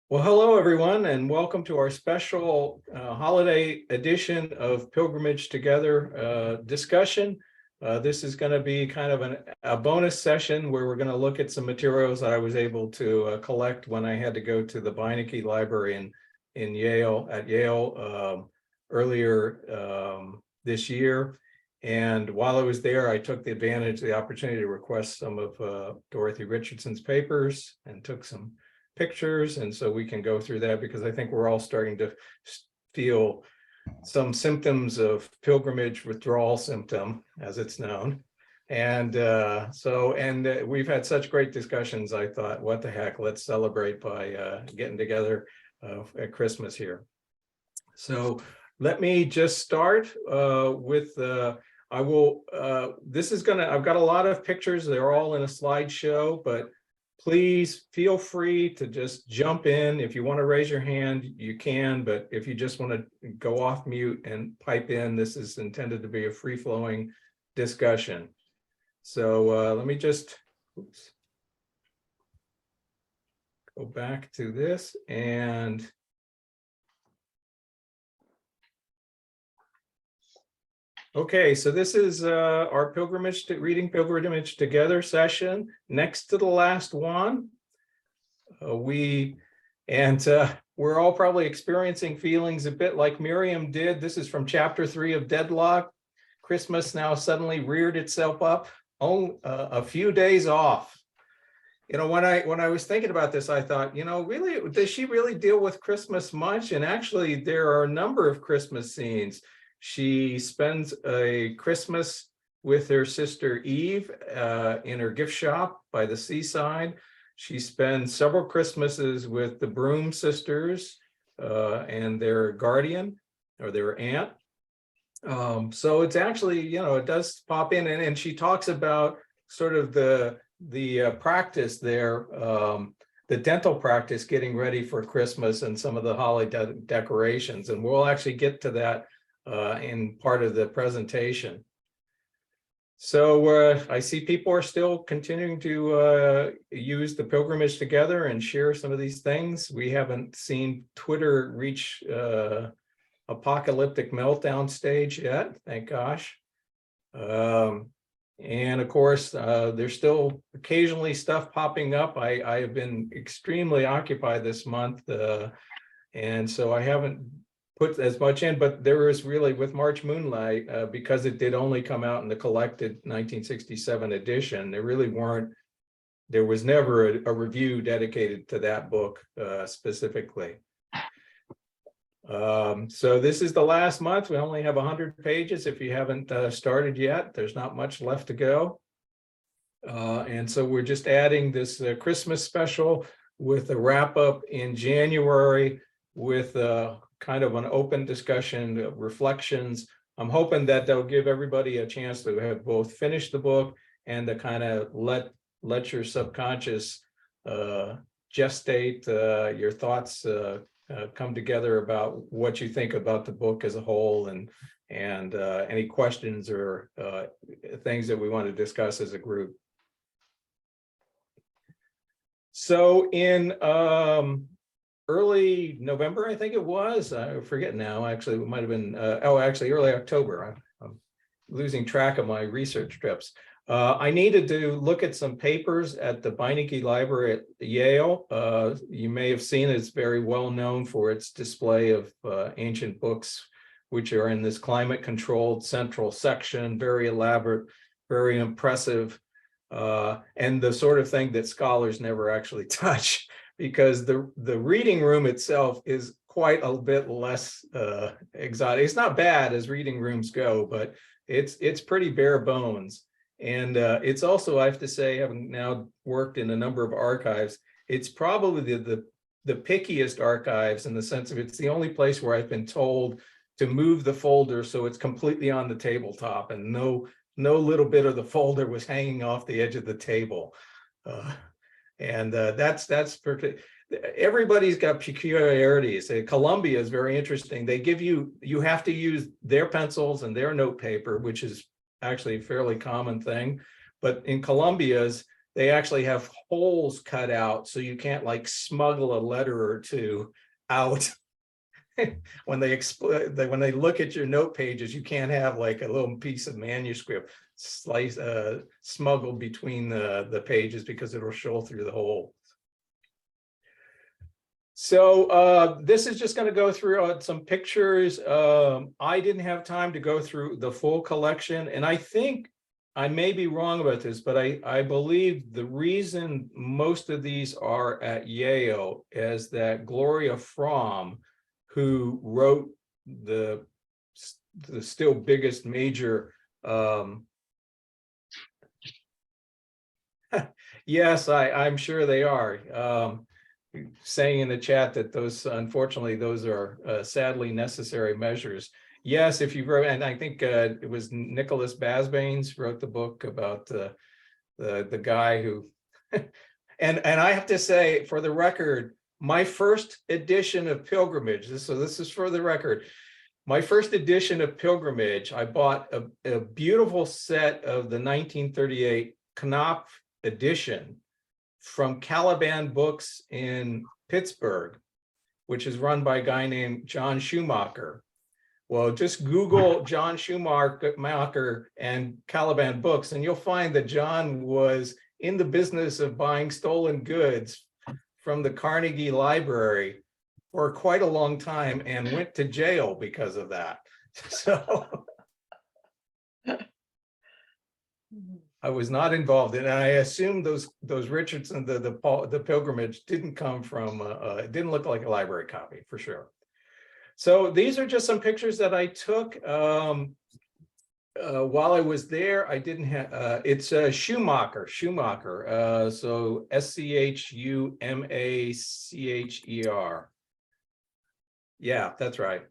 Well, hello, everyone, and welcome to our special holiday edition of Pilgrimage Together discussion. This is going to be kind of a bonus session where we're going to look at some materials that I was able to collect when I had to go to the Beinecke Library in Yale, at Yale earlier this year. And while I was there, I took the opportunity to request some of Dorothy Richardson's papers and took some pictures, and so we can go through that because I think we're all starting to feel some symptoms of pilgrimage withdrawal symptom, as it's known. And we've had such great discussions. I thought, what the heck, let's celebrate by getting together at Christmas here. So let me just start with I've got a lot of pictures. They're all in a slideshow, but please feel free to just jump in. If you want to raise your hand, you can, but if you just want to go off mute and pipe in, this is intended to be a free-flowing discussion. So let me just go back to this and okay, so this is our Reading Pilgrimage Together session. Next to the last one, we're all probably experiencing feelings a bit like Miriam did. This is from chapter 3 of Deadlock. Christmas now suddenly reared itself up. A few days off. You know, when I was thinking about this, I thought, you know, really, does she really deal with Christmas much? And actually, there are a number of Christmas scenes. She spends a Christmas with her sister Eve in her gift shop by the seaside. She spends several Christmases with the Broom sisters and their guardian or their aunt. So it's actually, you know, it does pop in, and she talks about sort of the practice there, the dental practice getting ready for Christmas and some of the holiday decorations, and we'll actually get to that in part of the presentation. So I see people are still continuing to use the Pilgrimage Together and share some of these things. We haven't seen Twitter reach apocalyptic meltdown stage yet, thank gosh. And of course, there's still occasionally stuff popping up. I have been extremely occupied this month, and so I haven't put as much in, but there is really, with March Moonlight, because it did only come out in the collected 1967 edition, there was never a review dedicated to that book specifically. So this is the last month. We only have 100 pages. If you haven't started yet, there's not much left to go. And so we're just adding this Christmas special with a wrap up in January with kind of an open discussion, reflections. I'm hoping that they'll give everybody a chance to have both finished the book and to kind of let your subconscious gestate your thoughts come together about what you think about the book as a whole, and any questions or things that we want to discuss as a group. So in early November, I think it was, I forget now, actually, it might have been, early October. I'm losing track of my research trips. I needed to look at some papers at the Beinecke Library at Yale. You may have seen it's very well known for its display of ancient books, which are in this climate-controlled central section, very elaborate, very impressive, and the sort of thing that scholars never actually touch, because the reading room itself is quite a bit less exotic. It's not bad as reading rooms go, but it's pretty bare bones. And it's also, I have to say, having now worked in a number of archives, it's probably the pickiest archives, in the sense of it's the only place where I've been told to move the folder so it's completely on the tabletop, and no little bit of the folder was hanging off the edge of the table. That's perfect. Everybody's got peculiarities. Columbia is very interesting. They give you have to use their pencils and their note paper, which is actually a fairly common thing. But in Columbia's, they actually have holes cut out so you can't like smuggle a letter or two out. When they look at your note pages, you can't have like a little piece of manuscript smuggled between the pages because it'll show through the hole. So this is just going to go through some pictures. I didn't have time to go through the full collection, and I think I may be wrong about this, but I believe the reason most of these are at Yale is that Gloria Fromm, who wrote the still biggest major, yes, I'm sure they are. Saying in the chat that those, unfortunately, those are sadly necessary measures. Yes, if you wrote, and I think it was Nicholas Basbanes wrote the book about the guy who, and I have to say, for the record, my first edition of Pilgrimage, so this is for the record, my first edition of Pilgrimage, I bought a beautiful set of the 1938 Knopf edition from Caliban Books in Pittsburgh, which is run by a guy named John Schumacher. Well, just Google John Schumacher and Caliban Books, and you'll find that John was in the business of buying stolen goods from the Carnegie Library for quite a long time and went to jail because of that. So I was not involved in it. And I assume those Richardson, the Pilgrimage didn't come from, it didn't look like a library copy for sure. So these are just some pictures that I took while I was there. I didn't have, it's Schumacher, so Schumacher. Yeah, that's right.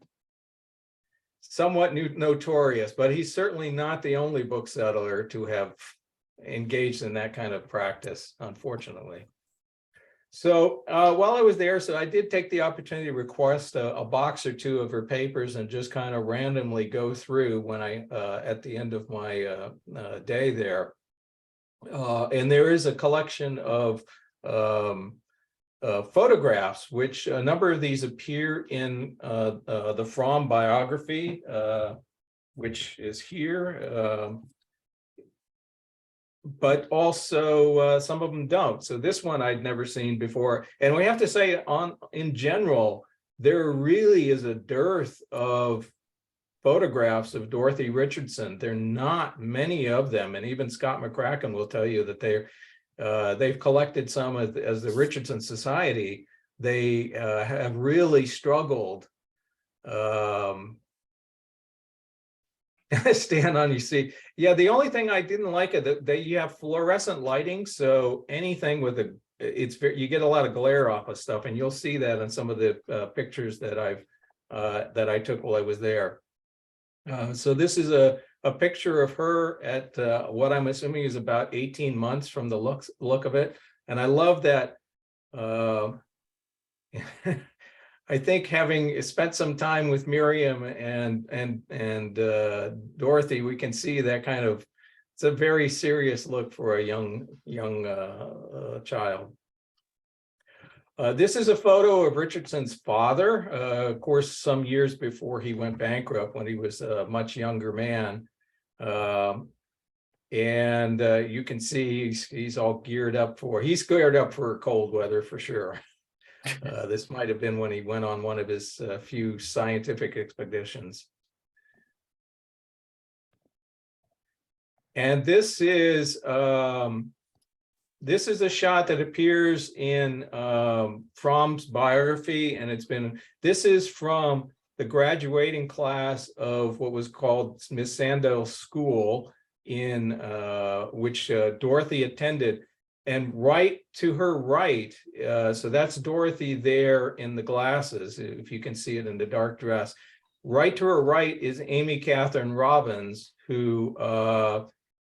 Somewhat notorious, but he's certainly not the only bookseller to have engaged in that kind of practice, unfortunately. So while I was there, so I did take the opportunity to request a box or two of her papers and just kind of randomly go through when I, at the end of my day there. And there is a collection of photographs, which a number of these appear in the Fromm biography, which is here. But also some of them don't. So this one I'd never seen before. And we have to say, in general, there really is a dearth of photographs of Dorothy Richardson. There are not many of them. And even Scott McCracken will tell you that they've collected some as the Richardson Society. They have really struggled. Stand on your seat. Yeah, the only thing I didn't like is that you have fluorescent lighting, so anything with you get a lot of glare off of stuff, and you'll see that in some of the pictures that I took while I was there. So this is a picture of her at what I'm assuming is about 18 months from the look of it, and I love that. I think having spent some time with Miriam and Dorothy, we can see that kind of, it's a very serious look for a young child. This is a photo of Richardson's father, of course, some years before he went bankrupt when he was a much younger man. And you can see he's all geared up he's geared up for cold weather for sure. This might have been when he went on one of his few scientific expeditions. And this is a shot that appears in Fromm's biography, and this is from the graduating class of what was called Miss Sandel's School, in which Dorothy attended. And right to her right, so that's Dorothy there in the glasses, if you can see it in the dark dress. Right to her right is Amy Catherine Robbins, who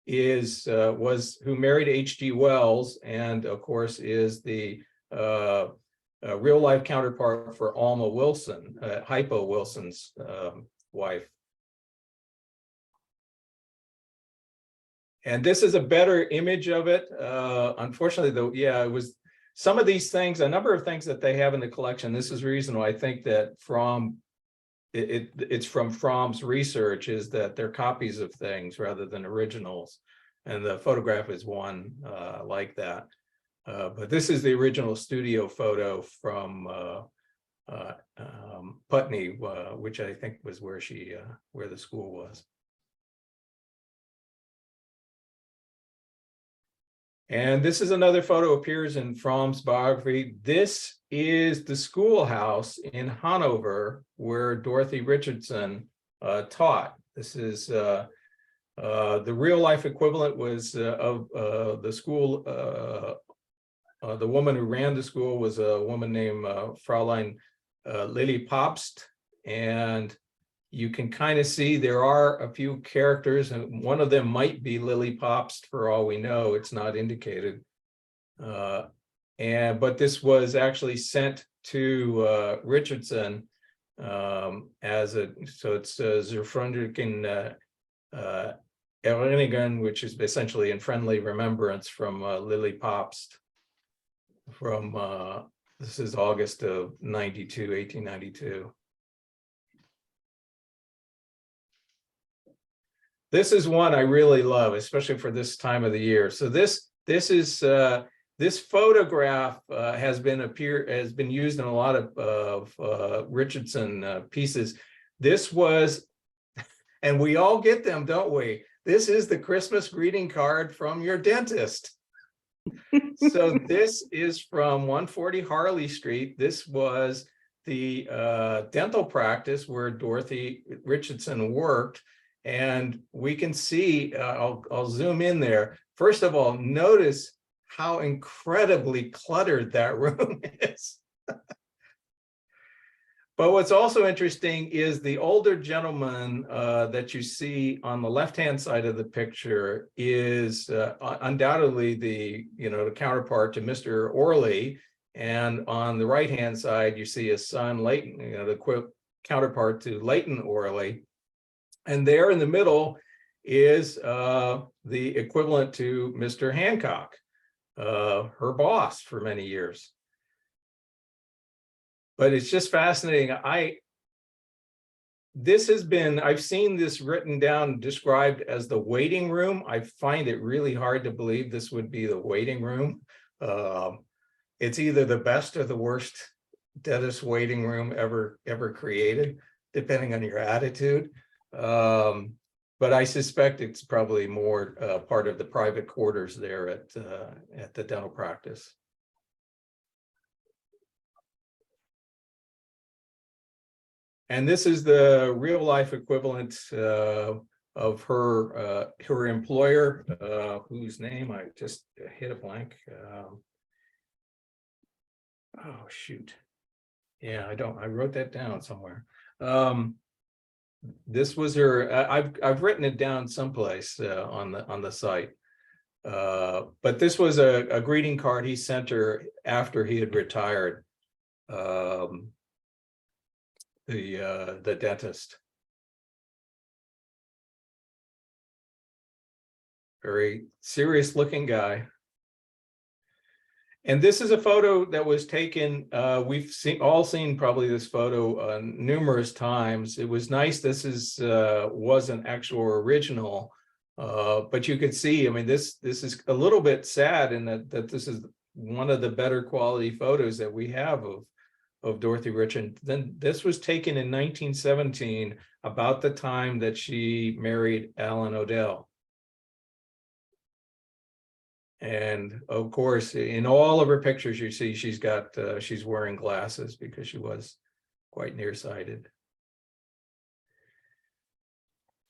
married H.G. Wells, and of course is the real life counterpart for Alma Wilson, Hypo Wilson's wife. And this is a better image of it. Unfortunately, though, yeah, it was some of these things, a number of things that they have in the collection. This is the reason why I think that it's from Fromm's research, is that they're copies of things rather than originals. And the photograph is one like that. But this is the original studio photo from Putney, which I think was where where the school was. And this is another photo, appears in Fromm's biography. This is the schoolhouse in Hanover where Dorothy Richardson taught. This is the real life equivalent was of the school. The woman who ran the school was a woman named Fraulein Lily Popst, and you can kind of see there are a few characters, and one of them might be Lily Popst for all we know. It's not indicated. But this was actually sent to Richardson as a, so it's Zerfrundriken Erinigen, which is essentially in friendly remembrance from Lily Popst from, this is August of 1892. This is one I really love, especially for this time of the year. So this photograph has been used in a lot of Richardson pieces. This was, and we all get them, don't we? This is the Christmas greeting card from your dentist. So this is from 140 Harley Street. This was the dental practice where Dorothy Richardson worked. And we can see, I'll zoom in there. First of all, notice how incredibly cluttered that room is. But what's also interesting is the older gentleman that you see on the left-hand side of the picture is undoubtedly the counterpart to Mr. Orley. And on the right-hand side, you see his son, Leighton, the counterpart to Leighton Orley. And there in the middle is the equivalent to Mr. Hancock, her boss for many years. But it's just fascinating. I've seen this written down, described as the waiting room. I find it really hard to believe this would be the waiting room. It's either the best or the worst dentist waiting room ever created, depending on your attitude. But I suspect it's probably more part of the private quarters there at the dental practice. And this is the real life equivalent of her employer, whose name I just hit a blank. Oh shoot! Yeah, I wrote that down somewhere. This was her. I've written it down someplace on the site. But this was a greeting card he sent her after he had retired. The dentist. Very serious looking guy. And this is a photo that was taken, we've all seen probably this photo numerous times. It was nice. This was an actual original, but you could see, I mean, this is a little bit sad in that this is one of the better quality photos that we have of Dorothy Richardson. Then this was taken in 1917, about the time that she married Alan Odell. And of course, in all of her pictures, you see she's wearing glasses because she was quite nearsighted.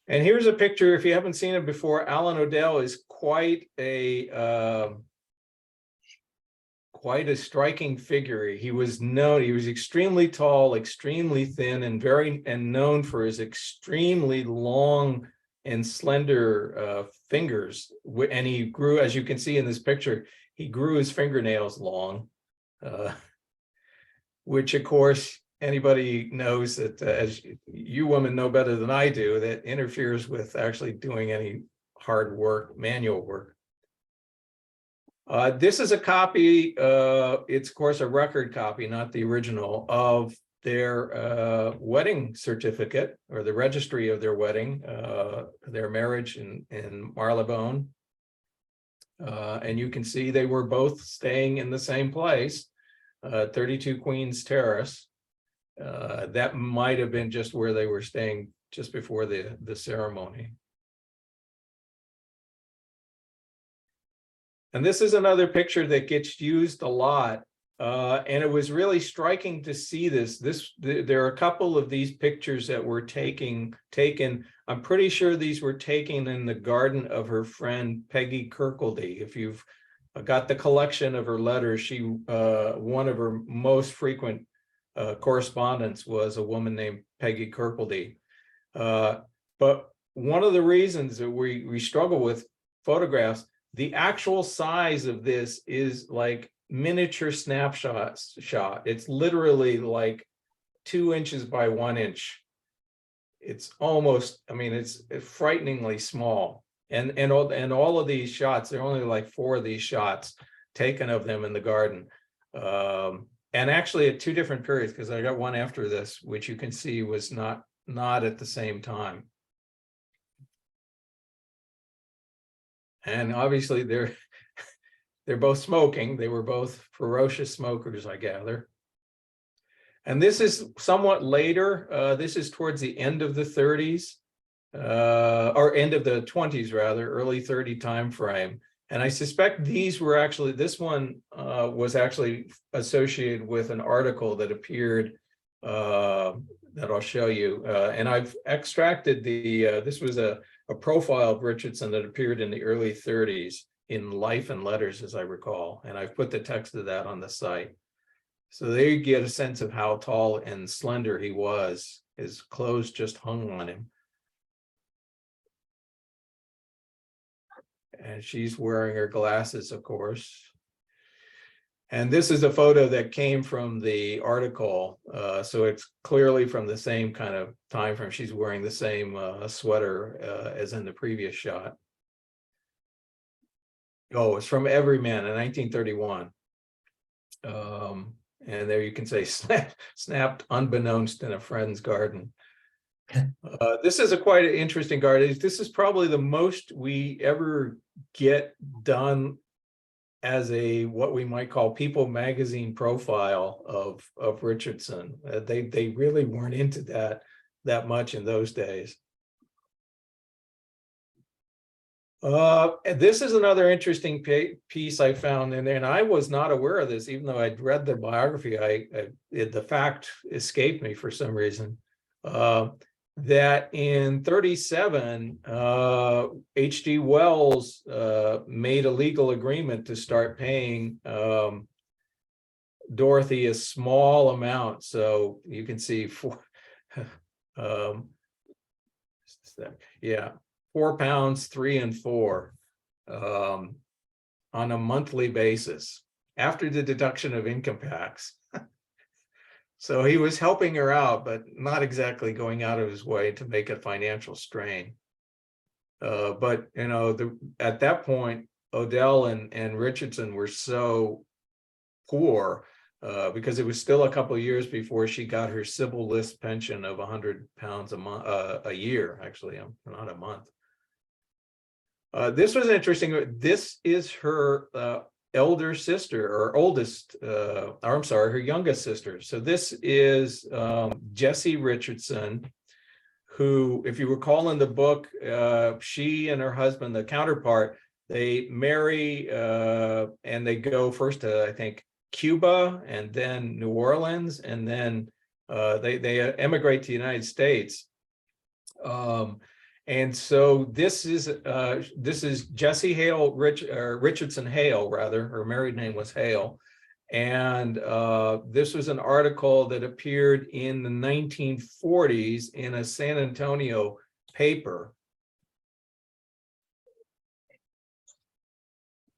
And here's a picture, if you haven't seen it before. Alan Odell is quite a striking figure. He was extremely tall, extremely thin, and known for his extremely long and slender fingers. And he grew, as you can see in this picture, he grew his fingernails long, which of course anybody knows that, as you women know better than I do, that interferes with actually doing any hard work, manual work. This is a copy, it's of course a record copy, not the original, of their wedding certificate, or the registry of their wedding, their marriage in Marylebone. And you can see they were both staying in the same place, 32 Queens Terrace. That might have been just where they were staying just before the ceremony. And this is another picture that gets used a lot. And it was really striking to see this. There are a couple of these pictures that were taken. I'm pretty sure these were taken in the garden of her friend Peggy Kirkcaldy. If you've got the collection of her letters, she one of her most frequent correspondence was a woman named Peggy Kirkcaldy. But one of the reasons that we struggle with photographs, the actual size of this is like miniature snapshot. It's literally like 2 inches by 1 inch. It's almost, I mean, it's frighteningly small. And all of these shots, there are only like 4 of these shots taken of them in the garden. And actually at 2 different periods, because I got one after this, which you can see was not at the same time. And obviously they're both smoking. They were both ferocious smokers, I gather. And this is somewhat later. This is towards the end of the 30s, or end of the 20s rather, early 30 time frame. And I suspect these were actually, this one was actually associated with an article that appeared that I'll show you. And I've extracted this was a profile of Richardson that appeared in the early 30s in Life and Letters, as I recall. And I've put the text of that on the site. So there you get a sense of how tall and slender he was. His clothes just hung on him. And she's wearing her glasses, of course. And this is a photo that came from the article. So it's clearly from the same kind of time frame. She's wearing the same sweater as in the previous shot. Oh, it's from Everyman in 1931. And there you can say snapped unbeknownst in a friend's garden. This is a quite an interesting garden. This is probably the most we ever get done as a what we might call People magazine profile of Richardson. They really weren't into that much in those days. This is another interesting piece I found in there, and I was not aware of this, even though I'd read the biography. The fact escaped me for some reason. That in 37, H.G. Wells made a legal agreement to start paying Dorothy a small amount. So you can see yeah. £4, 3 and 4 on a monthly basis after the deduction of income tax. So he was helping her out, but not exactly going out of his way to make a financial strain. But you know, at that point, Odell and Richardson were so poor because it was still a couple of years before she got her civil list pension of £100 a month, a year, actually, not a month. This was interesting. This is her elder sister, or oldest, or I'm sorry, her youngest sister. So this is Jessie Richardson, who, if you recall in the book, she and her husband, the counterpart, they marry and they go first to, I think, Cuba and then New Orleans, and then they emigrate to the United States. And so this is Jessie Hale Richardson Hale, rather. Her married name was Hale, and this was an article that appeared in the 1940s in a San Antonio paper.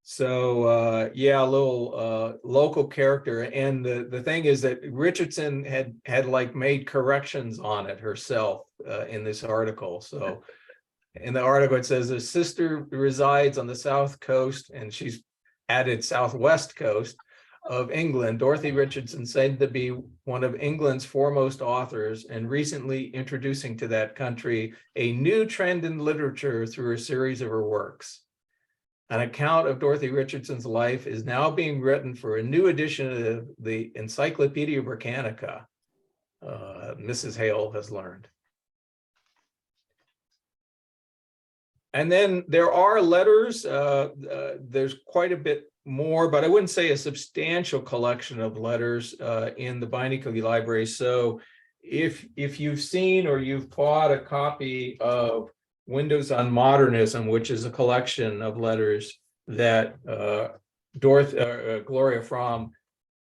So yeah, a little local character. And the thing is that Richardson had like made corrections on it herself in this article. So in the article, it says her sister resides on the south coast, and she's added southwest coast of England. Dorothy Richardson said to be one of England's foremost authors, and recently introducing to that country a new trend in literature through a series of her works. An account of Dorothy Richardson's life is now being written for a new edition of the Encyclopedia Britannica, Mrs. Hale has learned. And then there are letters. There's quite a bit more, but I wouldn't say a substantial collection of letters in the Beinecke Library. So if you've seen or you've bought a copy of Windows on Modernism, which is a collection of letters that Gloria Fromm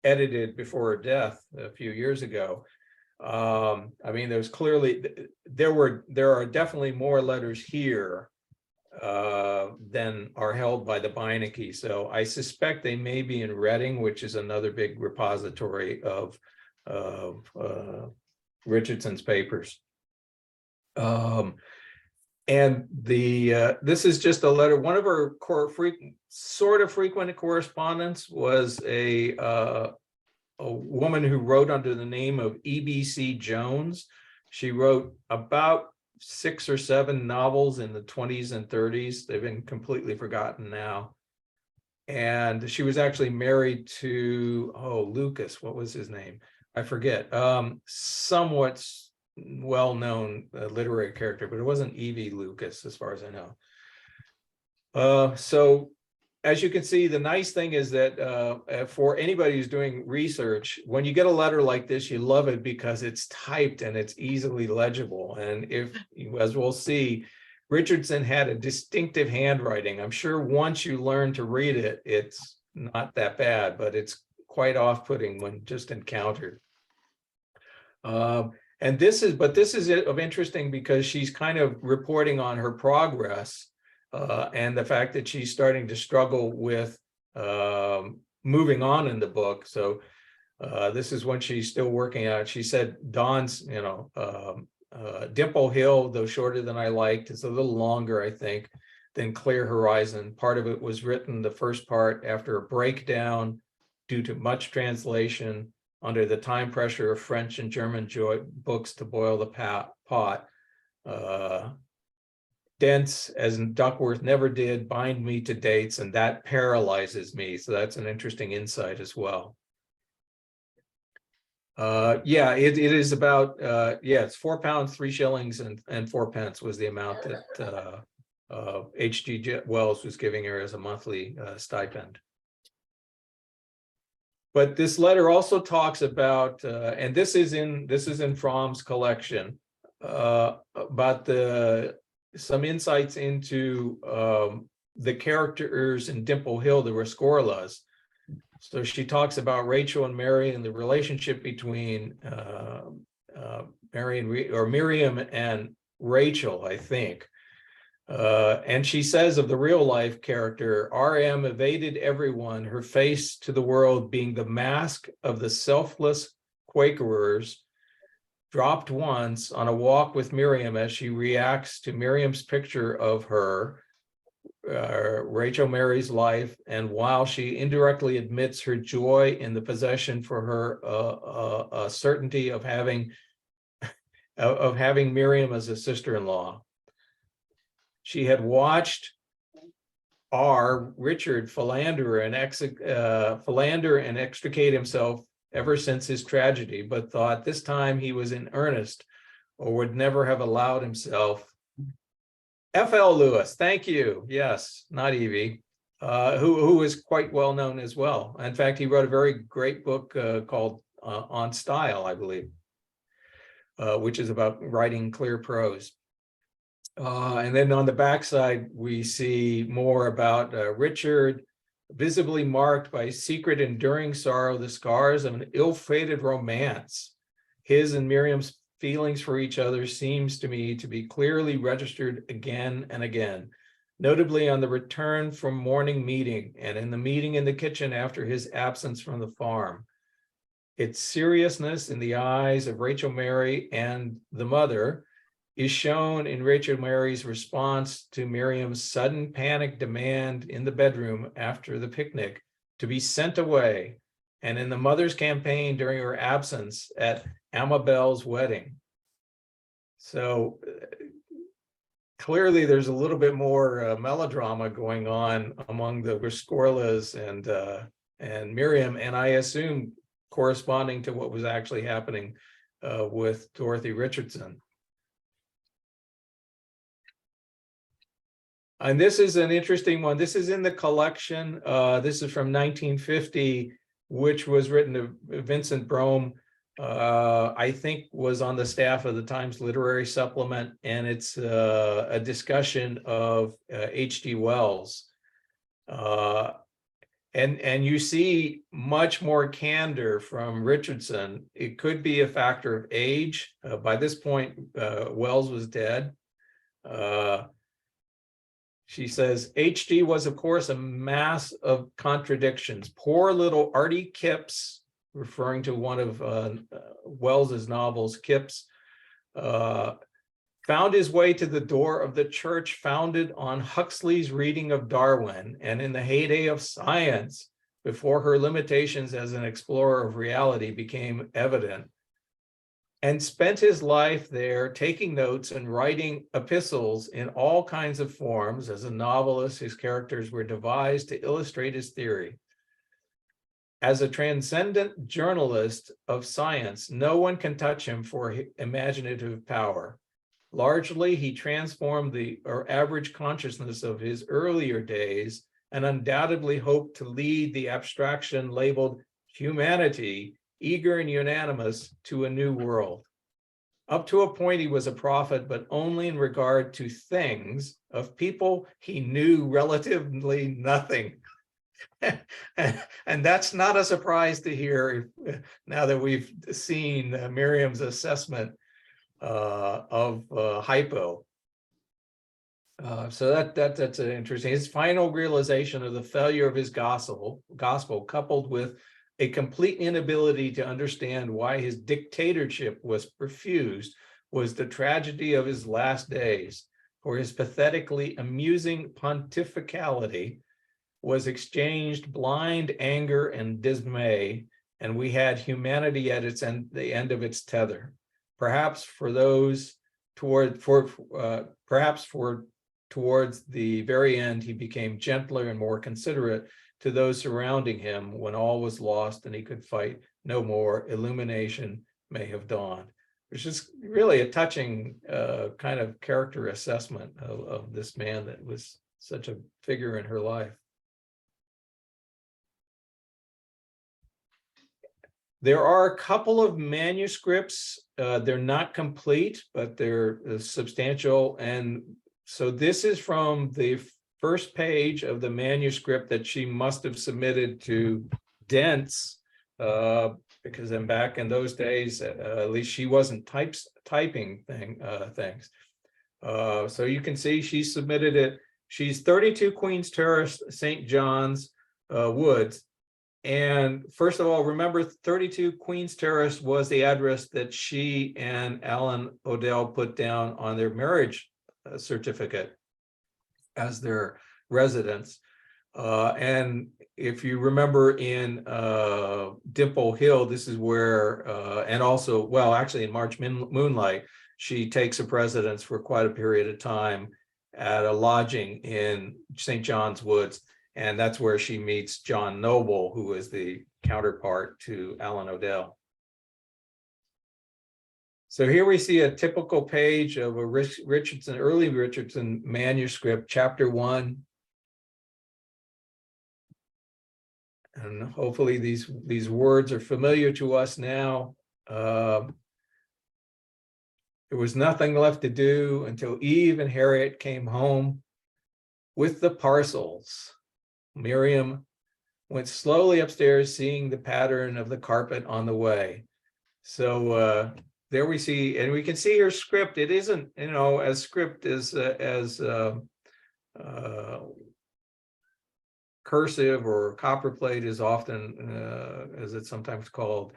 edited before her death a few years ago. I mean, there are definitely more letters here than are held by the Beinecke. So I suspect they may be in Reading, which is another big repository of Richardson's papers. And this is just a letter. One of her frequent correspondence was a woman who wrote under the name of E.B.C. Jones. She wrote about 6 or 7 novels in the 20s and 30s. They've been completely forgotten now. And she was actually married to, Lucas, what was his name? I forget. Somewhat well-known literary character, but it wasn't E.V. Lucas, as far as I know. So as you can see, the nice thing is that for anybody who's doing research, when you get a letter like this, you love it because it's typed and it's easily legible. And as we'll see, Richardson had a distinctive handwriting. I'm sure once you learn to read it, it's not that bad, but it's quite off-putting when just encountered. And this is of interesting because she's kind of reporting on her progress and the fact that she's starting to struggle with moving on in the book. So this is when she's still working out. She said, Dawn's, Dimple Hill, though shorter than I liked, is a little longer, I think, than Clear Horizon. Part of it was written, the first part, after a breakdown due to much translation under the time pressure of French and German books to boil the pot. Dense as Duckworth never did, bind me to dates, and that paralyzes me. So that's an interesting insight as well. It is about, it's £4, 3 shillings and 4 pence was the amount that H.G. Wells was giving her as a monthly stipend. But this letter also talks about, and this is in Fromm's collection, about some insights into the characters in Dimple Hill, the Rescorlas. So she talks about Rachel and Mary and the relationship between Miriam and Rachel, I think. And she says of the real life character, R.M. evaded everyone, her face to the world being the mask of the selfless Quakerers, dropped once on a walk with Miriam as she reacts to Miriam's picture of her, Rachel Mary's life, and while she indirectly admits her joy in the possession for her a certainty of having Miriam as a sister-in-law. She had watched Richard philander and extricate himself ever since his tragedy, but thought this time he was in earnest or would never have allowed himself. F.L. Lewis, thank you. Yes, not Evie, who is quite well known as well. In fact, he wrote a very great book called On Style, I believe, which is about writing clear prose. And then on the backside, we see more about Richard, visibly marked by secret enduring sorrow, the scars of an ill-fated romance. His and Miriam's feelings for each other seems to me to be clearly registered again and again, notably on the return from morning meeting and in the meeting in the kitchen after his absence from the farm. Its seriousness in the eyes of Rachel Mary and the mother is shown in Rachel Mary's response to Miriam's sudden panic demand in the bedroom after the picnic to be sent away, and in the mother's campaign during her absence at Amabel's wedding. So clearly there's a little bit more melodrama going on among the Rescorlas and Miriam, and I assume corresponding to what was actually happening with Dorothy Richardson. And this is an interesting one. This is in the collection. This is from 1950, which was written to Vincent Brome. I think was on the staff of the Times Literary Supplement, and it's a discussion of H.G. Wells. And you see much more candor from Richardson. It could be a factor of age. By this point, Wells was dead. She says, H.G. was, of course, a mass of contradictions. Poor little Artie Kipps, referring to one of Wells's novels, Kipps, found his way to the door of the church founded on Huxley's reading of Darwin, and in the heyday of science, before her limitations as an explorer of reality became evident, and spent his life there taking notes and writing epistles in all kinds of forms. As a novelist, his characters were devised to illustrate his theory. As a transcendent journalist of science, no one can touch him for imaginative power. Largely, he transformed the average consciousness of his earlier days and undoubtedly hoped to lead the abstraction labeled humanity, eager and unanimous, to a new world. Up to a point, he was a prophet, but only in regard to things. Of people, he knew relatively nothing. And that's not a surprise to hear now that we've seen Miriam's assessment of hypo. So that's an interesting. His final realization of the failure of his gospel, coupled with a complete inability to understand why his dictatorship was refused, was the tragedy of his last days. For his pathetically amusing pontificality was exchanged blind anger and dismay, and we had humanity at its end, the end of its tether. Perhaps towards the very end, he became gentler and more considerate to those surrounding him. When all was lost and he could fight no more, illumination may have dawned. Which is really a touching kind of character assessment of this man that was such a figure in her life. There are a couple of manuscripts. They're not complete, but they're substantial. And so this is from the first page of the manuscript that she must have submitted to Dent's, because then back in those days, at least she wasn't typing things. So you can see she submitted it. She's 32 Queens Terrace, St. John's Woods. And first of all, remember 32 Queens Terrace was the address that she and Alan Odell put down on their marriage certificate as their residence. And if you remember in Dimple Hill, this is where, and also, well, actually in March Moonlight, she takes a residence for quite a period of time at a lodging in St. John's Woods. And that's where she meets John Noble, who is the counterpart to Alan Odell. So here we see a typical page of a early Richardson manuscript, chapter 1. And hopefully these words are familiar to us now. There was nothing left to do until Eve and Harriet came home with the parcels. Miriam went slowly upstairs, seeing the pattern of the carpet on the way. So there we see, and we can see her script. It isn't, as script as cursive or copperplate is often, as it's sometimes called.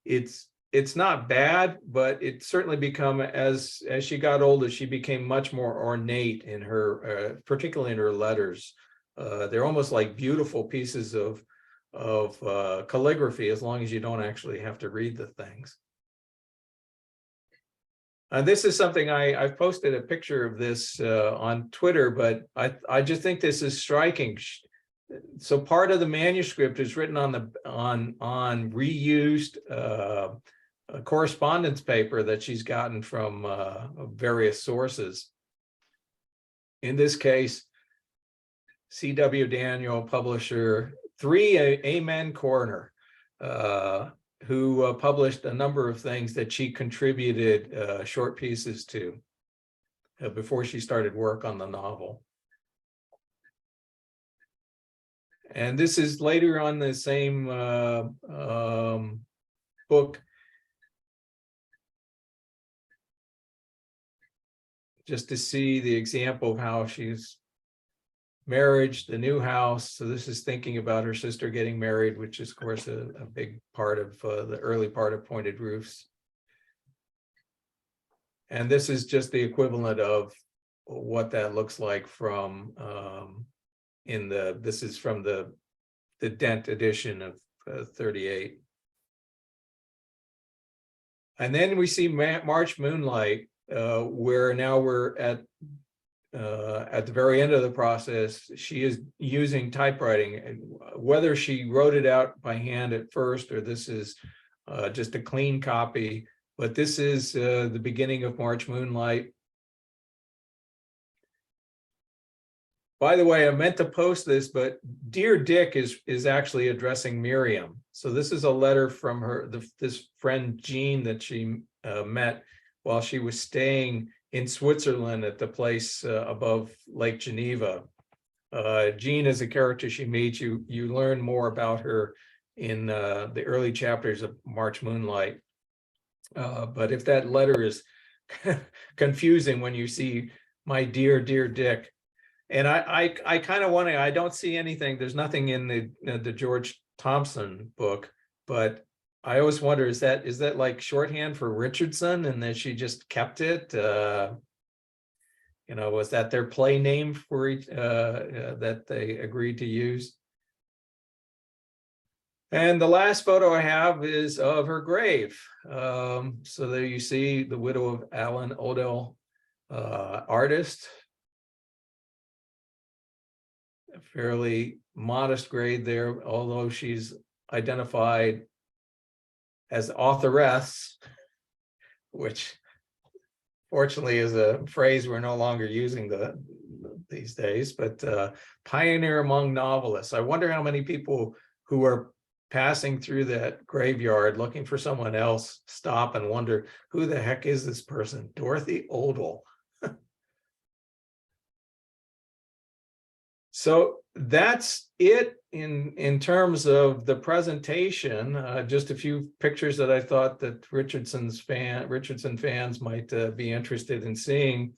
It's it's not bad, but it certainly become, as she got older, she became much more ornate in her, particularly in her letters. They're almost like beautiful pieces of calligraphy, as long as you don't actually have to read the things. This is something I've posted a picture of this on Twitter, but I just think this is striking. So part of the manuscript is written on reused correspondence paper that she's gotten from various sources. In this case, C.W. Daniel, publisher, 3 Amen Corner, who published a number of things that she contributed short pieces to before she started work on the novel. And this is later on the same book. Just to see the example of how she's marriage, the new house. So this is thinking about her sister getting married, which is, of course, a big part of the early part of Pointed Roofs. And this is just the equivalent of what that looks like from this is from the Dent edition of 38. And then we see March Moonlight, where now we're at the very end of the process. She is using typewriting, and whether she wrote it out by hand at first or this is just a clean copy, but this is the beginning of March Moonlight. By the way, I meant to post this, but Dear Dick is actually addressing Miriam. So this is a letter from her, this friend Jean that she met while she was staying in Switzerland at the place above Lake Geneva. Jean is a character she meets. You learn more about her in the early chapters of March Moonlight. But if that letter is confusing when you see my dear Dick, and I kind of want to, I don't see anything, there's nothing in the George Thompson book, but I always wonder, is that like shorthand for Richardson and that she just kept it? Was that their play name for each that they agreed to use? And the last photo I have is of her grave. So there you see the widow of Alan Odell, artist. A fairly modest grade there, although she's identified as authoress, which fortunately is a phrase we're no longer using these days, but pioneer among novelists. I wonder how many people who are passing through that graveyard looking for someone else stop and wonder, who the heck is this person? Dorothy Odell. So that's it in terms of the presentation. Just a few pictures that I thought that Richardson fans might be interested in seeing.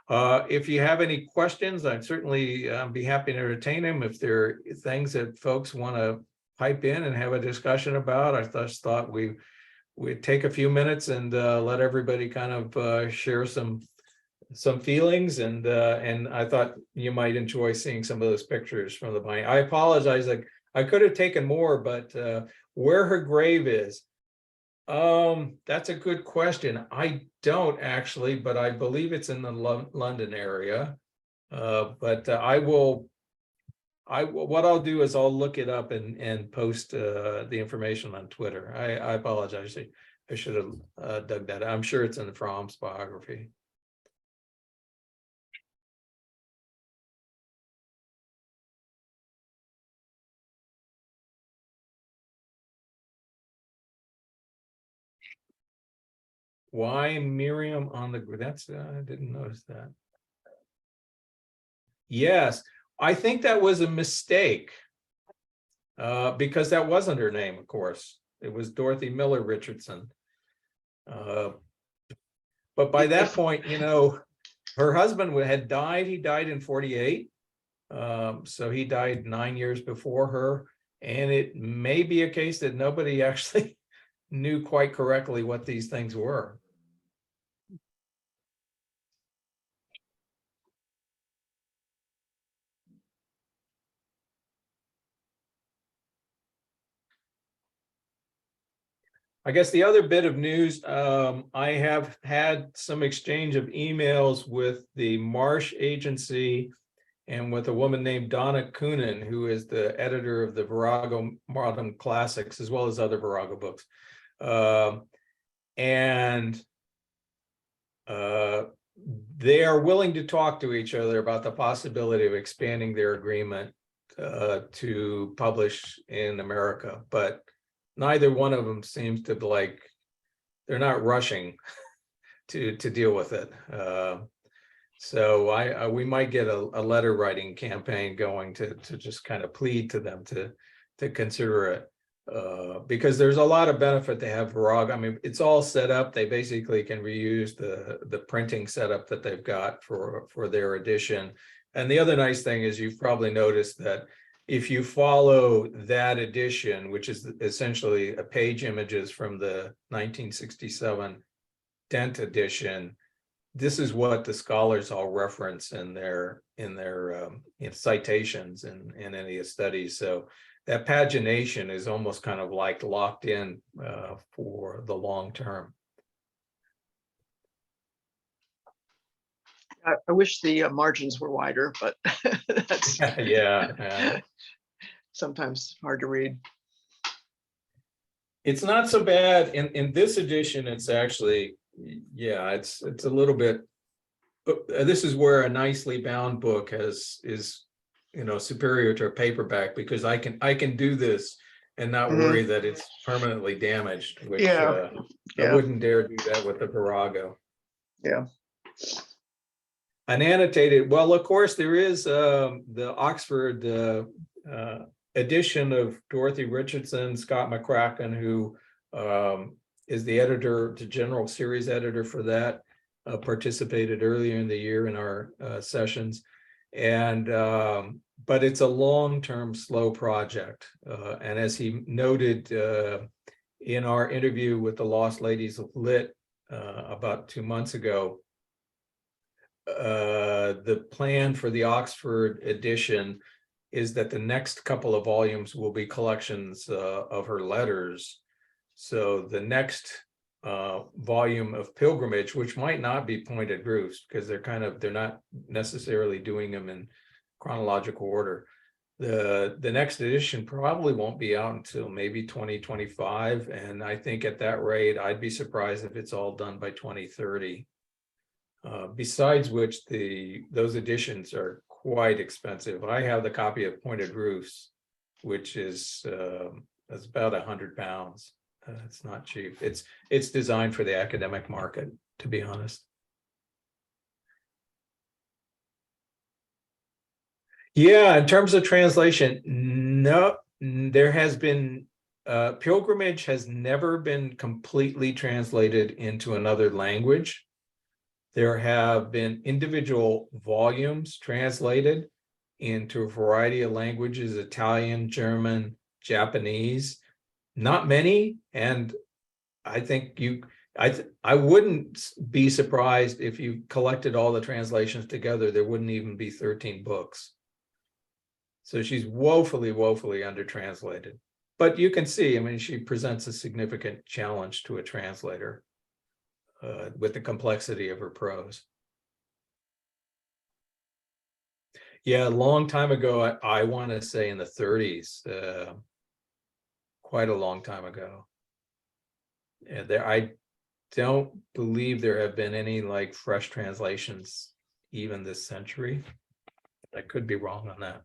If you have any questions, I'd certainly be happy to entertain them. If there are things that folks want to pipe in and have a discussion about, I just thought we'd take a few minutes and let everybody kind of share some feelings, and I thought you might enjoy seeing some of those pictures from the Beinecke. I apologize, like I could have taken more, but where her grave is, that's a good question. I don't actually, but I believe it's in the London area. But what I'll do is I'll look it up and post the information on Twitter. I apologize. I should have dug that. I'm sure it's in the Fromm's biography. Why Miriam on the, that's, I didn't notice that. Yes, I think that was a mistake because that wasn't her name, of course. It was Dorothy Miller Richardson. But by that point, her husband had died. He died in 48. So he died 9 years before her. And it may be a case that nobody actually knew quite correctly what these things were. I guess the other bit of news, I have had some exchange of emails with the Marsh Agency and with a woman named Donna Coonan, who is the editor of the Virago Modern Classics, as well as other Virago books. And they are willing to talk to each other about the possibility of expanding their agreement to publish in America, but neither one of them seems to they're not rushing to deal with it. So we might get a letter writing campaign going to just kind of plead to them to consider it. Because there's a lot of benefit to have Virago. I mean, it's all set up. They basically can reuse the printing setup that they've got for their edition. And the other nice thing is you've probably noticed that if you follow that edition, which is essentially a page images from the 1967 Dent edition, this is what the scholars all reference in their citations in any of the studies. So that pagination is almost kind of like locked in for the long term. I wish the margins were wider, but that's yeah. sometimes hard to read. It's not so bad in this edition. It's actually, yeah, it's a little bit. But this is where a nicely bound book is superior to a paperback, because I can do this and not worry that it's permanently damaged, which I wouldn't dare do that with the Virago. Yeah. An annotated, well, of course, there is the Oxford edition of Dorothy Richardson, Scott McCracken, who is the editor, the general series editor for that, participated earlier in the year in our sessions. And but it's a long-term slow project. And as he noted in our interview with the Lost Ladies of Lit about 2 months ago, the plan for the Oxford edition is that the next couple of volumes will be collections of her letters. So the next volume of Pilgrimage, which might not be pointed roofs because they're not necessarily doing them in chronological order. The next edition probably won't be out until maybe 2025, and I think at that rate I'd be surprised if it's all done by 2030. Besides which, those editions are quite expensive. I have the copy of Pointed Roofs, which is about £100. It's not cheap. It's designed for the academic market, to be honest. Yeah, in terms of translation, no, there has been Pilgrimage has never been completely translated into another language. There have been individual volumes translated into a variety of languages: Italian, German, Japanese. Not many, and I think I wouldn't be surprised if you collected all the translations together, there wouldn't even be 13 books. So she's woefully undertranslated. But you can see, I mean, she presents a significant challenge to a translator with the complexity of her prose. Yeah, a long time ago, I want to say in the 30s, quite a long time ago. And I don't believe there have been any like fresh translations even this century. I could be wrong on that.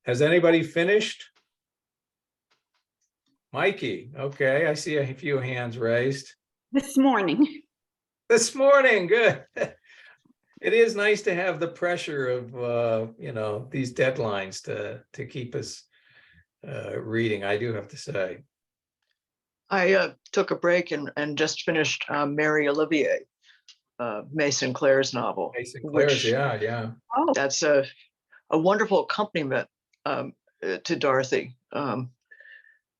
Has anybody finished? Mikey, okay, I see a few hands raised. This morning. This morning, good. It is nice to have the pressure of these deadlines to keep us reading, I do have to say. I took a break and just finished Mary Olivier. May Sinclair's novel, Mason Claire's, which yeah. Oh, that's a wonderful accompaniment to Dorothy. And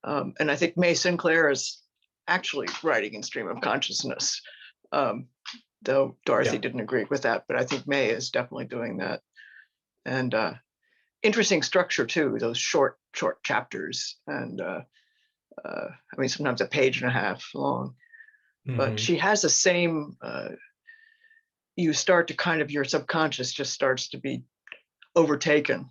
I think May Sinclair is actually writing in stream of consciousness, though Dorothy Yeah. didn't agree with that, but I think May is definitely doing that. And interesting structure too, those short chapters. And I mean, sometimes a page and a half long, but Mhm. she has the same, you start to kind of, your subconscious just starts to be overtaken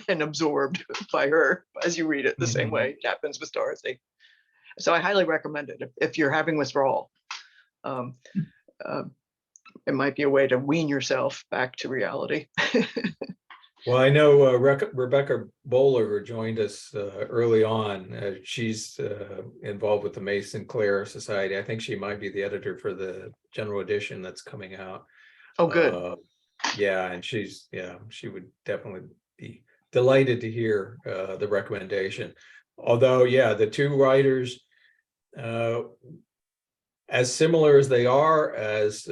and absorbed by her as you read it, the same Mhm. way it happens with Dorothy. So I highly recommend it if you're having withdrawal. Um, it might be a way to wean yourself back to reality. Well, I know Rebecca Bowler joined us early on. She's involved with the May Sinclair Society. I think she might be the editor for the general edition that's coming out. Oh, good. Yeah, and she would definitely be delighted to hear the recommendation. Although, yeah, the two writers, as similar as they are, as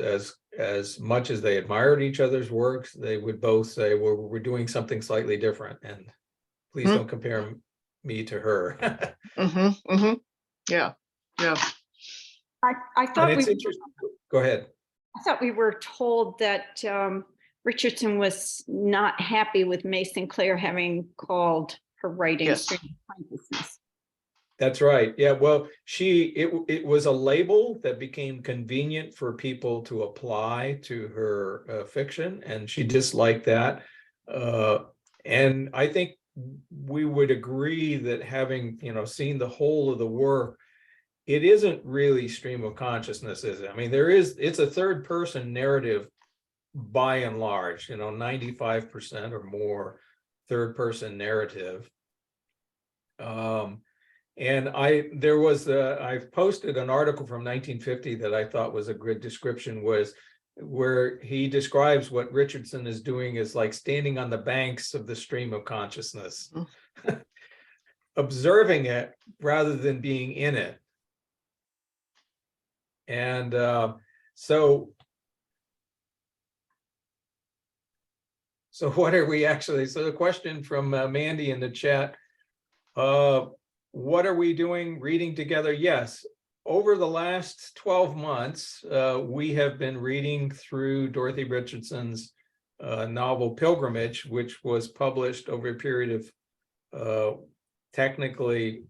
much as they admired each other's works, they would both say, well, we're doing something slightly different, and please don't compare me to her. Yeah, yeah. I And thought it's interesting. Go ahead. we were told that Richardson was not happy with May Sinclair having called her writing Yes. stream of consciousness. That's right. Yeah, well, it was a label that became convenient for people to apply to her fiction, and she disliked that. And I think we would agree that having, seen the whole of the work, it isn't really stream of consciousness, is it? I mean, it's a third person narrative by and large, 95% or more third person narrative. And I've posted an article from 1950 that I thought was a good description, was where he describes what Richardson is doing is like standing on the banks of the stream of consciousness, observing it rather than being in it. And so what are we actually, so the question from Mandy in the chat, what are we doing reading together? Yes, over the last 12 months, we have been reading through Dorothy Richardson's novel Pilgrimage, which was published over a period of technically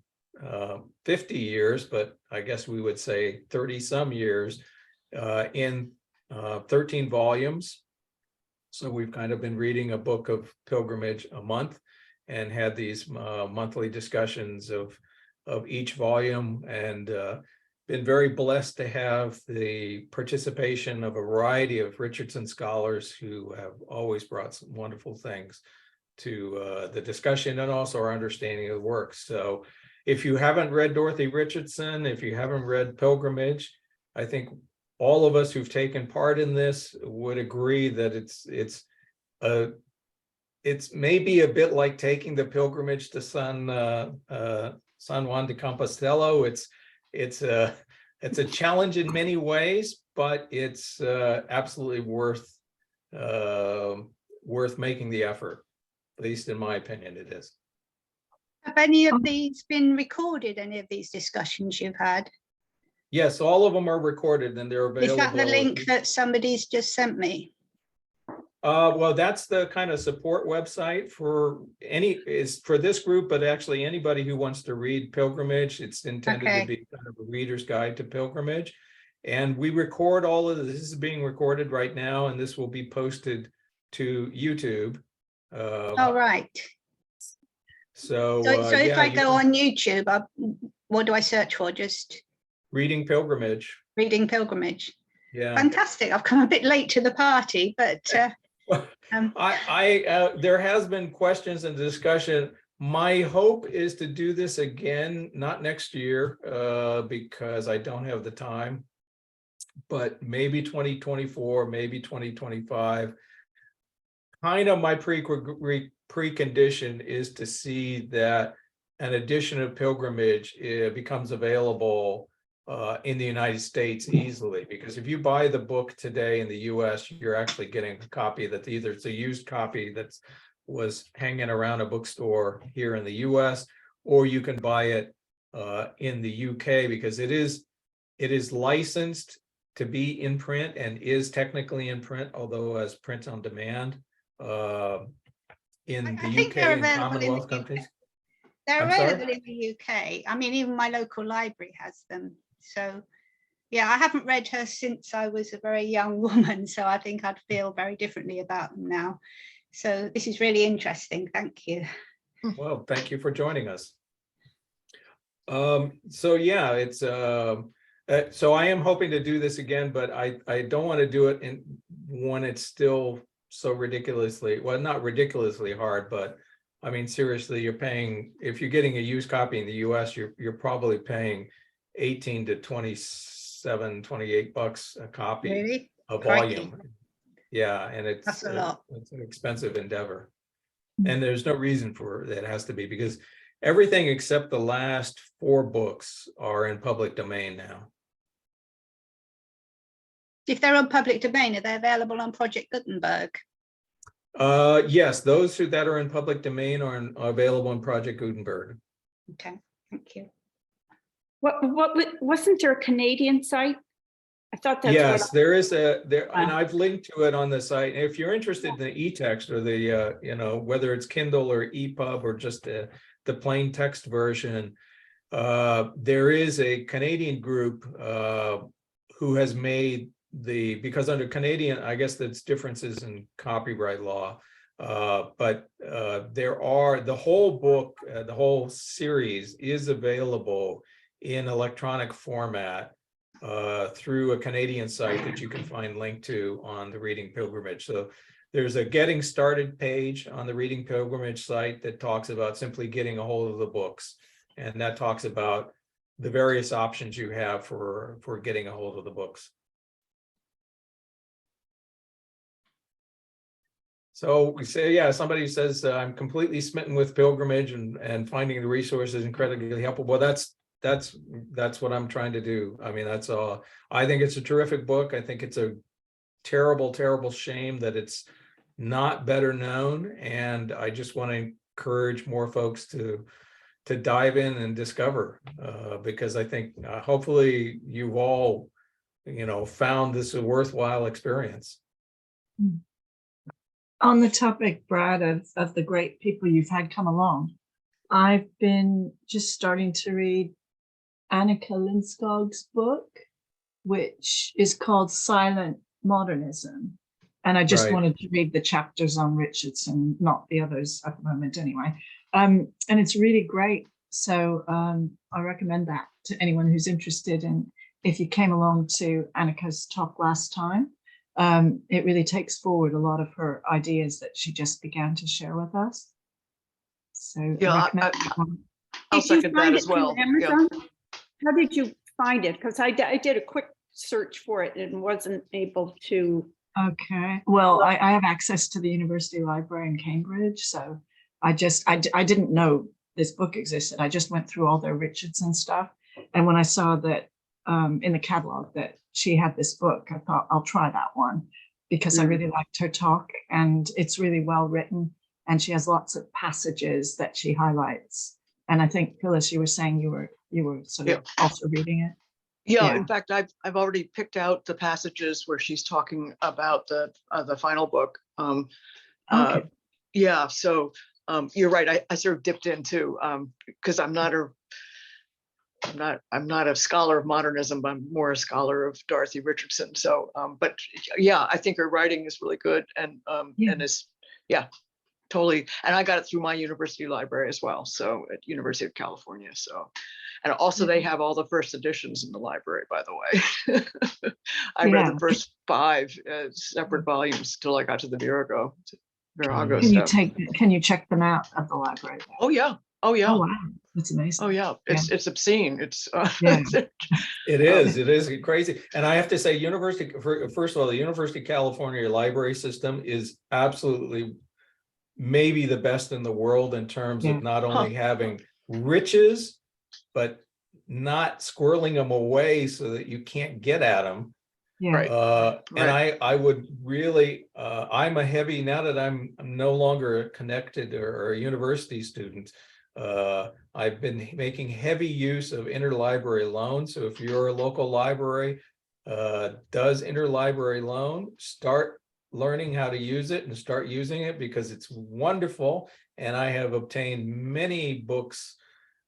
50 years, but I guess we would say 30 some years, in 13 volumes. So we've kind of been reading a book of Pilgrimage a month, and had these monthly discussions of each volume, and been very blessed to have the participation of a variety of Richardson scholars who have always brought some wonderful things to the discussion, and also our understanding of the work. So if you haven't read Dorothy Richardson, if you haven't read Pilgrimage, I think all of us who've taken part in this would agree that it's maybe a bit like taking the pilgrimage to San Juan de Compostela. It's a challenge in many ways, but it's absolutely worth making the effort. At least in my opinion, it is. Have any of these been recorded, any of these discussions you've had? Yes, all of them are recorded and they're available. Is that the link that somebody's just sent me? Well, that's the kind of support website for for this group, but actually anybody who wants to read Pilgrimage. It's intended to be kind of a reader's guide to Pilgrimage. And we record all of this. This is being recorded right now, and this will be posted to YouTube. All right. So if yeah, I go on YouTube, what do I search for? Just reading Pilgrimage. Reading Pilgrimage. Yeah. Fantastic. I've come a bit late to the party, but there has been questions and discussion. My hope is to do this again, not next year, because I don't have the time, but maybe 2024, maybe 2025. Kind of my precondition is to see that an edition of Pilgrimage becomes available in the United States easily, because if you buy the book today in the US, you're actually getting a copy that either it's a used copy that was hanging around a bookstore here in the US, or you can buy it in the UK, because it is licensed to be in print and is technically in print, although as print on demand in I the think UK they're and available in the Commonwealth UK. countries. They're I'm sorry? available in the UK. I mean, even my local library has them. So, yeah, I haven't read her since I was a very young woman, so I think I'd feel very differently about them now. So this is really interesting. Thank you. Well, thank you for joining us. So yeah, it's so I am hoping to do this again, but I don't want to do it when it's still so ridiculously, well, not ridiculously hard, but I mean, seriously, you're paying, if you're getting a used copy in the US, you're probably paying 18 to 27, 28 bucks a copy, Really? a Crikey. volume. Yeah, and That's a lot. it's an expensive endeavor. And there's no reason for that. It has to be, because everything except the last 4 books are in public domain now. If they're on public domain, are they available on Project Gutenberg? Yes, those that are in public domain are available in Project Gutenberg. Okay, thank you. Wasn't there a Canadian site? I thought that's Yes, what. there is and I've linked to it on the site. If you're interested in the e-text or the, whether it's Kindle or EPUB or just the plain text version, there is a Canadian group who has made because under Canadian, I guess there's differences in copyright law, but there are, the whole book, the whole series is available in electronic format through a Canadian site that you can find linked to on the Reading Pilgrimage. So there's a getting started page on the Reading Pilgrimage site that talks about simply getting a hold of the books. And that talks about the various options you have for getting a hold of the books. So we say, yeah, somebody says, I'm completely smitten with pilgrimage and finding the resources incredibly helpful. Well, that's what I'm trying to do. I mean, that's all. I think it's a terrific book. I think it's a terrible, terrible shame that it's not better known. And I just want to encourage more folks to dive in and discover, because I think hopefully you've all, found this a worthwhile experience. On the topic, Brad, of the great people you've had come along, I've been just starting to read Annika Lindskog's book, which is called Silent Modernism. And I just Right. wanted to read the chapters on Richardson, not the others at the moment anyway. And it's really great. So I recommend that to anyone who's interested. And if you came along to Annika's talk last time, it really takes forward a lot of her ideas that she just began to share with us. So Yeah, I recommend that one. I'll Did you second that find as it through well. Yeah. Amazon? How did you find it? Because I did a quick search for it and wasn't able to. Okay, well, I have access to the University Library in Cambridge, so I didn't know this book existed. I just went through all their Richardson stuff, and when I saw that in the catalog that she had this book, I thought I'll try that one because I really liked her talk, and it's really well written, and she has lots of passages that she highlights. And I think, Phyllis, you were saying you were sort of also reading it. Yeah, Yeah. in fact, I've already picked out the passages where she's talking about the final book. Okay. Yeah, so you're right. I sort of dipped into because I'm not a scholar of modernism, but I'm more a scholar of Dorothy Richardson. So, but yeah, I think her writing is really good and is totally. And I got it through my university library as well. So at University of California. So. And also they have all the first editions in the library, by the way. I read the first 5 separate volumes till I got to the Virago stuff. Can you check them out at the library? Oh yeah. Oh yeah. Oh wow, that's amazing. Oh yeah. It's obscene. It's It is crazy. And I have to say, first of all, the University of California library system is absolutely maybe the best in the world in terms of not only having riches, but not squirreling them away so that you can't get at them. Yeah. Right. And I would really, I'm a heavy, now that I'm no longer connected or a university student, I've been making heavy use of interlibrary loan. So if you're a local library, does interlibrary loan, start learning how to use it and start using it because it's wonderful. And I have obtained many books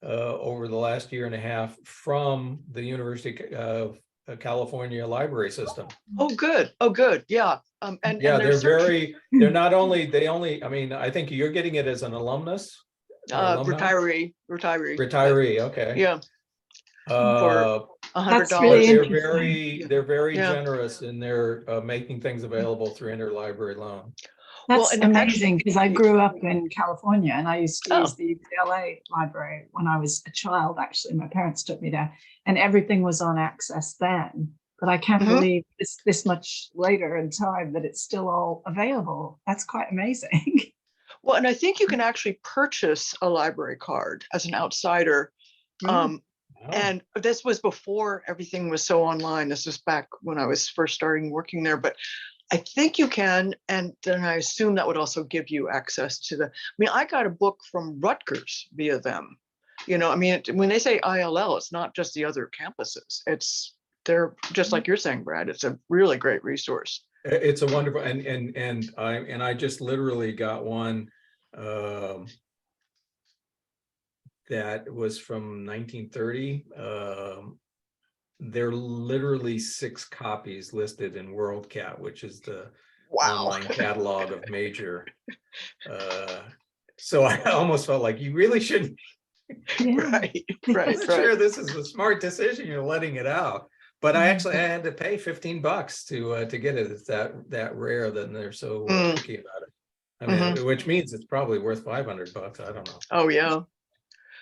over the last year and a half from the University of California library system. Oh, good. Oh, good. Yeah. And Yeah, there's they're not only, I mean, I think you're getting it as an alumnus. Or alumni? retiree. Okay. Yeah, Uh, $100. That's really they're interesting. very Yeah. generous in their making things available through interlibrary loan. Well, That's and amazing because I grew up in California and I used to Oh. use the UCLA library when I was a child. Actually, my parents took me there, and everything was on access then. But I can't Mhm. believe this much later in time that it's still all available. That's quite amazing. Well, and I think you can actually purchase a library card as an outsider. Mm. Oh, And this was before everything was so online. This was back when I was first starting working there, but I think you can. And then I assume that would also give you access to I mean, I got a book from Rutgers via them. You know, I mean, when they say ILL, it's not just the other campuses. They're just like you're saying, Brad, it's a really great resource. it's a wonderful, and I just literally got one that was from 1930. There are literally 6 copies listed in WorldCat, which is the Wow. online catalog of major. So I almost felt like you really shouldn't. Yeah. Right, I'm right, not right. sure this is a smart decision. You're letting it out, but I had to pay $15 to get it. It's that rare that they're so picky about it. I mean, which means it's probably worth $500. I don't know. Oh, yeah.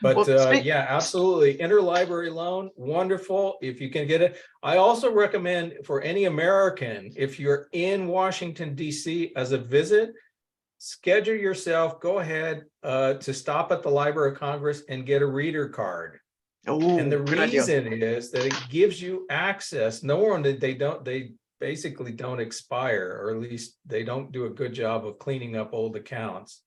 But Well, yeah, absolutely. Interlibrary loan, wonderful. If you can get it. I also recommend for any American, if you're in Washington, D.C. as a visit, schedule yourself, go ahead to stop at the Library of Congress and get a reader card. And the good idea. reason is that it gives you access. They basically don't expire, or at least they don't do a good job of cleaning up old accounts.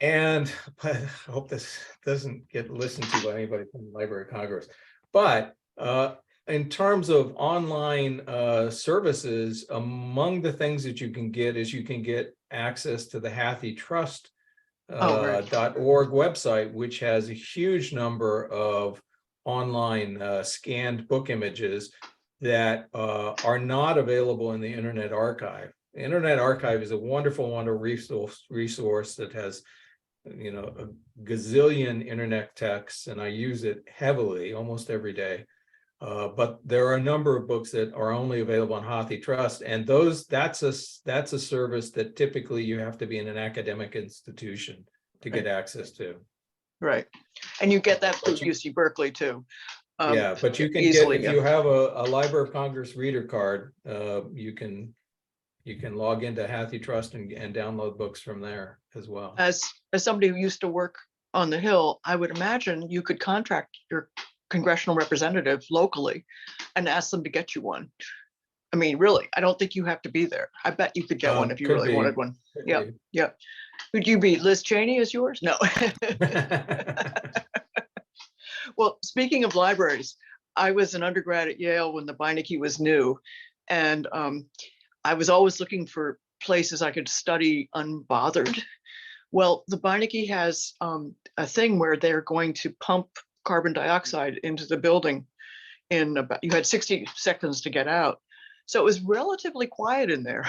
And I hope this doesn't get listened to by anybody from the Library of Congress. But in terms of online services, among the things that you can get is you can get access to the HathiTrust .org website, which has a huge number of online scanned book images that are not available in the Internet Archive. The Internet Archive is a wonderful resource that has, you know, a gazillion internet texts, and I use it heavily almost every day. But there are a number of books that are only available on HathiTrust, and that's a service that typically you have to be in an academic institution to get access to. Right. And you get that through But you- UC Berkeley too. Yeah, but you can easily, get, if you have a Library of Congress reader card, you can log into HathiTrust and download books from there as well. As somebody who used to work on the Hill, I would imagine you could contract your congressional representative locally and ask them to get you one. I mean, really, I don't think you have to be there. I bet you could get one if you Could really be. wanted one. Could Yeah. be. Yeah. Would you be Liz Cheney as yours? No. Well, speaking of libraries, I was an undergrad at Yale when the Beinecke was new. And I was always looking for places I could study unbothered. Well, the Beinecke has a thing where they're going to pump carbon dioxide into the building in about, you had 60 seconds to get out. So it was relatively quiet in there.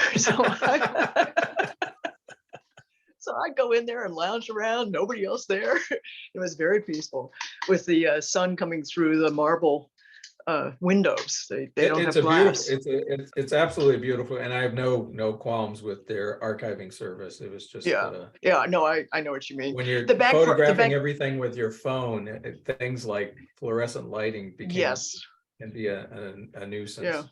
So I'd go in there and lounge around, nobody else there. It was very peaceful with the sun coming through the marble windows. They don't have glass. It's absolutely beautiful, and I have no qualms with their archiving service. It was just Yeah, no, I know what you mean. when you're The bank- photographing everything with your phone, things like fluorescent lighting can be a nuisance. Yeah.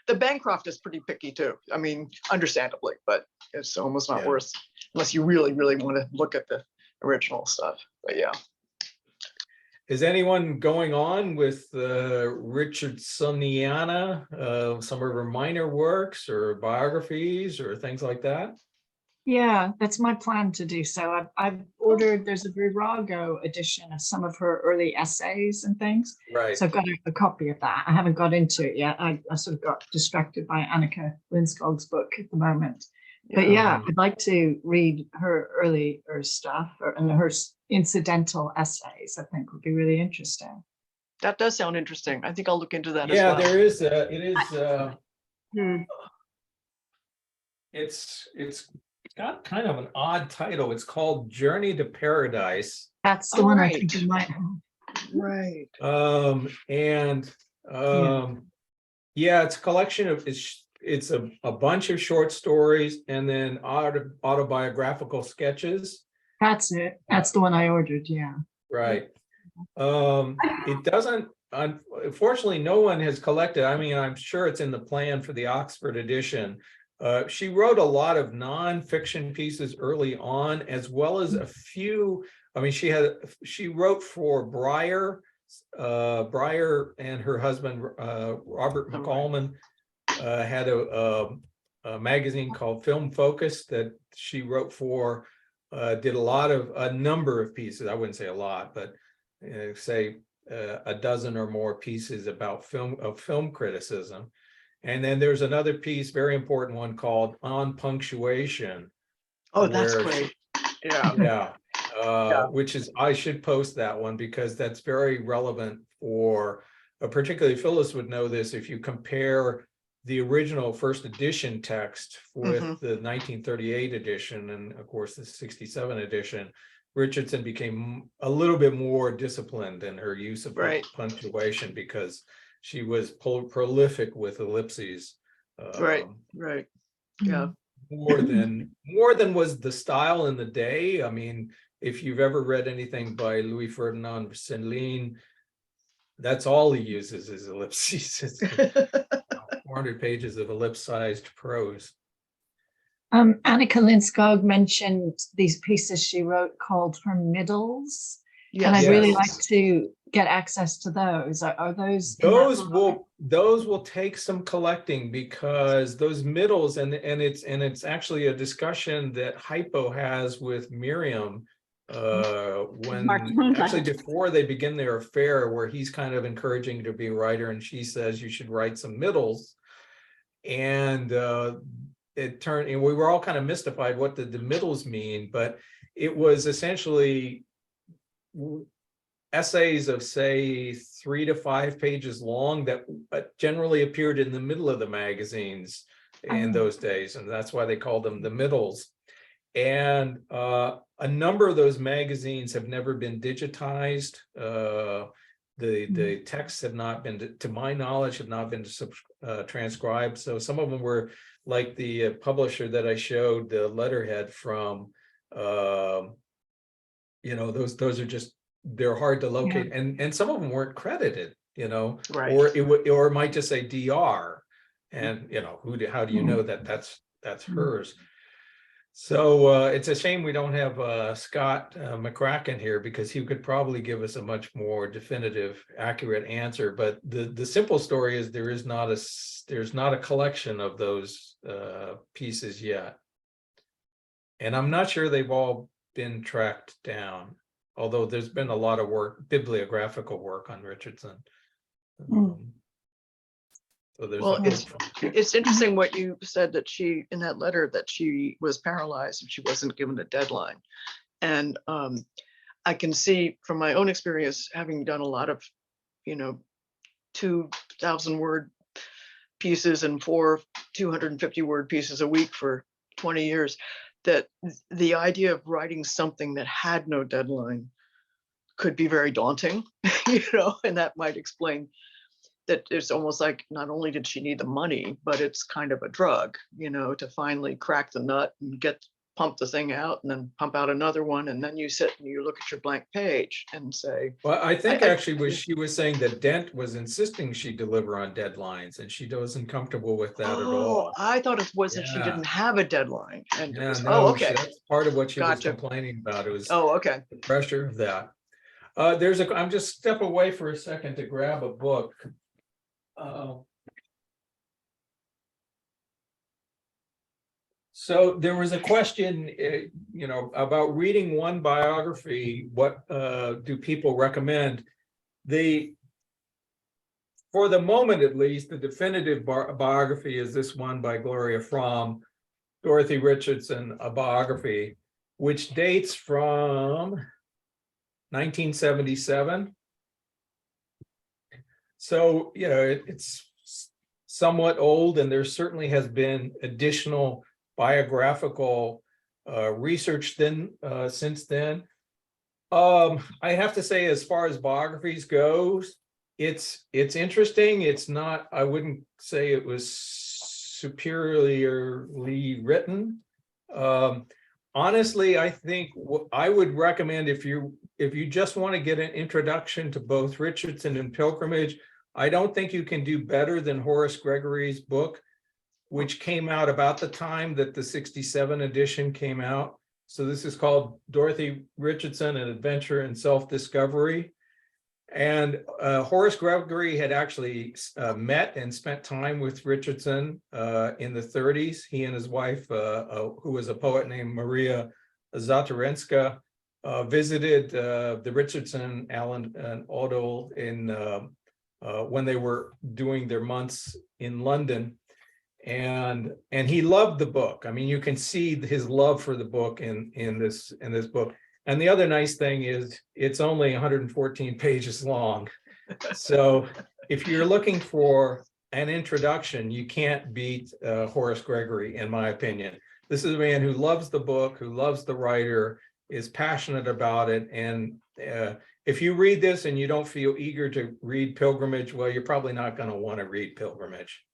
The Bancroft is pretty picky too. I mean, understandably, but it's almost not worth, unless you really, really want to look at the original stuff. But yeah. Is anyone going on with Richardsoniana, some of her minor works or biographies or things like that? Yeah, that's my plan to do so. I've ordered, there's a Virago edition of some of her early essays and things. Right. So I've got a copy of that. I haven't got into it yet. I sort of got distracted by Annika Lindskog's book at the moment. But yeah, I'd like to read her earlier stuff and her incidental essays. I think would be really interesting. That does sound interesting. I think I'll look into that as Yeah, well. there is, it is, Hmm. it's got kind of an odd title. It's called Journey to Paradise. That's the Oh, one I right. think you might have. Right. Yeah, it's a collection of, it's a bunch of short stories and then autobiographical sketches. That's it. That's the one I ordered. Yeah. Right. It doesn't, unfortunately, no one has collected. I mean, I'm sure it's in the plan for the Oxford edition. She wrote a lot of nonfiction pieces early on, as well as a few. I mean, she wrote for Breyer and her husband, Robert McCallman, had a magazine called Film Focus that she wrote for, did a number of pieces. I wouldn't say a lot, but say a dozen or more pieces about film criticism. And then there's another piece, very important one, called On Punctuation. Oh, that's great. Yeah. Yeah. Which is, I should post that one because that's very relevant for, particularly Phyllis would know this, if you compare the original first edition text with the 1938 edition and of course the 67 edition, Richardson became a little bit more disciplined in her use of punctuation because she was prolific with ellipses. Right. Yeah. More than was the style in the day. I mean, if you've ever read anything by Louis Ferdinand Céline, that's all he uses is ellipses. 400 pages of ellipse-sized prose. Annika Lindskog mentioned these pieces she wrote called her middles. Yes. And I'd really like to get access to those. Are those? Those will take some collecting because those middles, and it's actually a discussion that Hypo has with Miriam when actually before they begin their affair, where he's kind of encouraging her to be a writer and she says you should write some middles. And it turned, and we were all kind of mystified what did the middles mean, but it was essentially essays of say 3 to 5 pages long that generally appeared in the middle of the magazines in those days, and that's why they called them the middles. And a number of those magazines have never been digitized. The texts have not been, to my knowledge, have not been transcribed. So some of them were like the publisher that I showed the letterhead from. You know, those are just, they're hard to locate, and some of them weren't credited. You know, or it might just say DR, and you know, how do you know that that's hers? So it's a shame we don't have Scott McCracken here, because he could probably give us a much more definitive, accurate answer. But the simple story is there's not a collection of those pieces yet, and I'm not sure they've all been tracked down. Although there's been a lot of work, bibliographical work on Richardson. So there's it's interesting what you said, that she, in that letter, that she was paralyzed and she wasn't given a deadline. And I can see from my own experience, having done a lot of, 2,000 word pieces and 4 250 word pieces a week for 20 years, that the idea of writing something that had no deadline could be very daunting, and that might explain that it's almost like not only did she need the money, but it's kind of a drug, to finally crack the nut and pump the thing out and then pump out another one. And then you sit and you look at your blank page and say, well, I think actually she was saying that Dent was insisting she deliver on deadlines, and she wasn't comfortable with that at all. I thought it was that she didn't have a deadline. And okay. That's part of what she was Gotcha. complaining about. It was the pressure of that. I'm just step away for a second to grab a book. So there was a question, about reading one biography. What do people recommend? For the moment, at least, the definitive biography is this one by Gloria Fromm, Dorothy Richardson, a biography, which dates from 1977. So, it's somewhat old, and there certainly has been additional biographical research since then. I have to say, as far as biographies goes, it's interesting. It's not, I wouldn't say it was superiorly written. Honestly, I think I would recommend, if you just want to get an introduction to both Richardson and Pilgrimage, I don't think you can do better than Horace Gregory's book, which came out about the time that the 67 edition came out. So this is called Dorothy Richardson, An Adventure in Self-Discovery. And Horace Gregory had actually met and spent time with Richardson in the 30s. He and his wife, who was a poet named Maria Zatarenska, visited the Richardson, Alan, and Odell when they were doing their months in London. And he loved the book. I mean, you can see his love for the book in this book. And the other nice thing is it's only 114 pages long. So if you're looking for an introduction, you can't beat Horace Gregory, in my opinion. This is a man who loves the book, who loves the writer, is passionate about it. And if you read this and you don't feel eager to read Pilgrimage, well, you're probably not going to want to read Pilgrimage.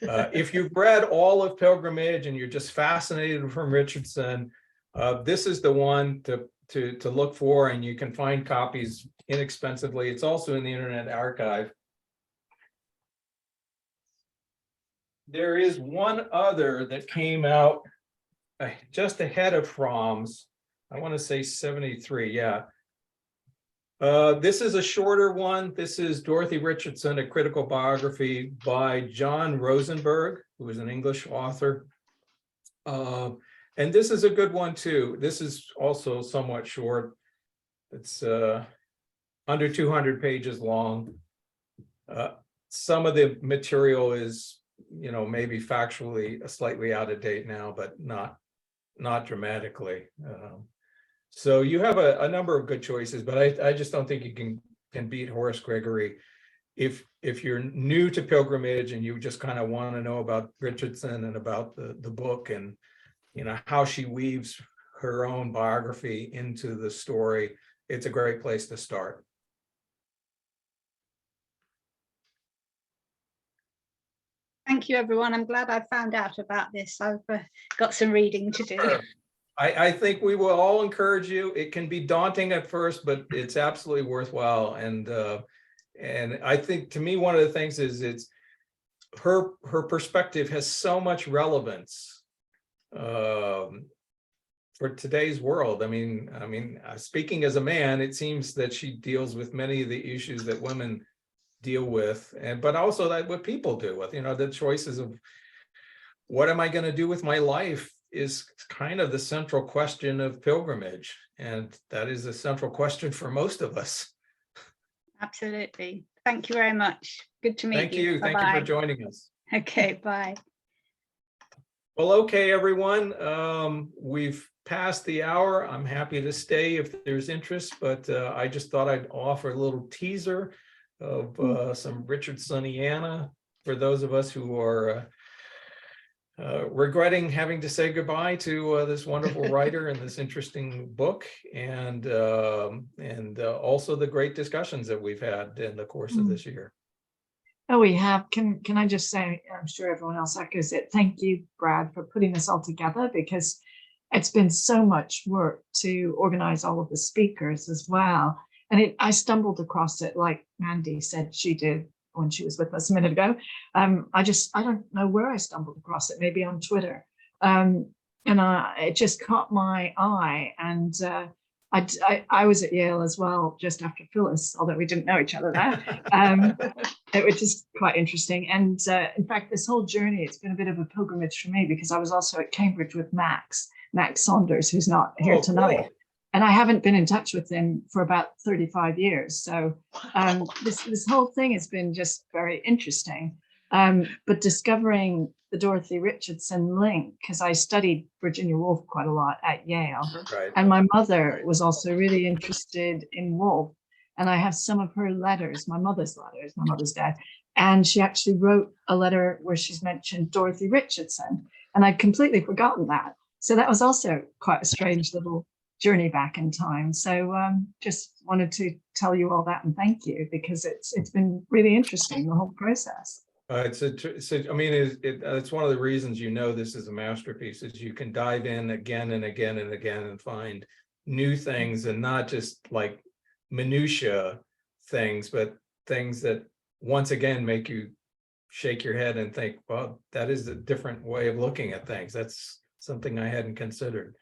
If you've read all of Pilgrimage and you're just fascinated from Richardson, this is the one to look for, and you can find copies inexpensively. It's also in the Internet Archive. There is one other that came out just ahead of Fromm's. I want to say 73, yeah. This is a shorter one. This is Dorothy Richardson, A Critical Biography by John Rosenberg, who is an English author. And this is a good one too. This is also somewhat short. It's under 200 pages long. Some of the material is, maybe factually slightly out of date now, but not dramatically. So you have a number of good choices, but I just don't think you can beat Horace Gregory. If you're new to Pilgrimage and you just kind of want to know about Richardson and about the book and how she weaves her own biography into the story, it's a great place to start. Thank you, everyone. I'm glad I found out about this. I've got some reading to do. I think we will all encourage you. It can be daunting at first, but it's absolutely worthwhile. And I think, to me, one of the things is it's her perspective has so much relevance for today's world. I mean, speaking as a man, it seems that she deals with many of the issues that women deal with, but also that what people deal with. The choices of what am I going to do with my life is kind of the central question of Pilgrimage, and that is a central question for most of us. Absolutely. Thank you very much. Good to meet you. Thank you for joining us. Okay, bye. Well, okay, everyone. We've passed the hour. I'm happy to stay if there's interest, but I just thought I'd offer a little teaser of some Richardsoniana for those of us who are regretting having to say goodbye to this wonderful writer and this interesting book, and also the great discussions that we've had in the course of this year. Oh, we have. Can I just say, I'm sure everyone else echoes it. Thank you, Brad, for putting this all together, because it's been so much work to organize all of the speakers as well. And I stumbled across it, like Mandy said she did when she was with us a minute ago. I don't know where I stumbled across it, maybe on Twitter. And it just caught my eye. And I was at Yale as well, just after Phyllis, although we didn't know each other there, which is quite interesting. And in fact, this whole journey, it's been a bit of a pilgrimage for me because I was also at Cambridge with Max Saunders, who's not here Oh, tonight. cool. And I haven't been in touch with him for about 35 years. So this whole thing has been just very interesting. But discovering the Dorothy Richardson link, because I studied Virginia Woolf quite a lot at Yale. Right. And my mother was also really interested in Woolf. And I have some of her letters, my mother's dad. And she actually wrote a letter where she's mentioned Dorothy Richardson. And I'd completely forgotten that. So that was also quite a strange little journey back in time. So just wanted to tell you all that and thank you, because it's been really interesting, the whole process. It's one of the reasons this is a masterpiece, is you can dive in again and again and again and find new things, and not just like minutia things, but things that once again make you shake your head and think, well, that is a different way of looking at things. That's something I hadn't considered.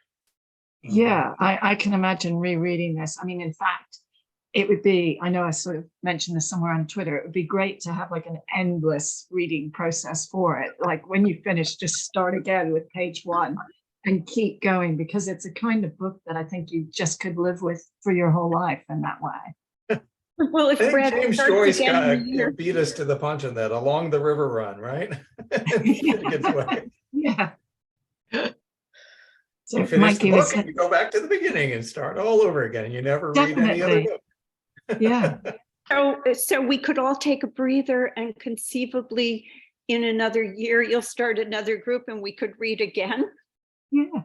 Yeah, I can imagine rereading this. I mean, in fact, it would be, I know I sort of mentioned this somewhere on Twitter, it would be great to have like an endless reading process for it. Like when you finish, just start again with page 1 and keep going, because it's a kind of book that I think you just could live with for your whole life in that way. Well, if I think Brad James starts Joyce again, beat us to the punch on that, Along the River Run, right? Finnegan's Wake. Yeah. So You finish the Mikey book and you go back to the beginning and start all over again. You never read any other Definitely. book. Yeah. so we could all take a breather, and conceivably in another year, you'll start another group and we could read again. Yeah.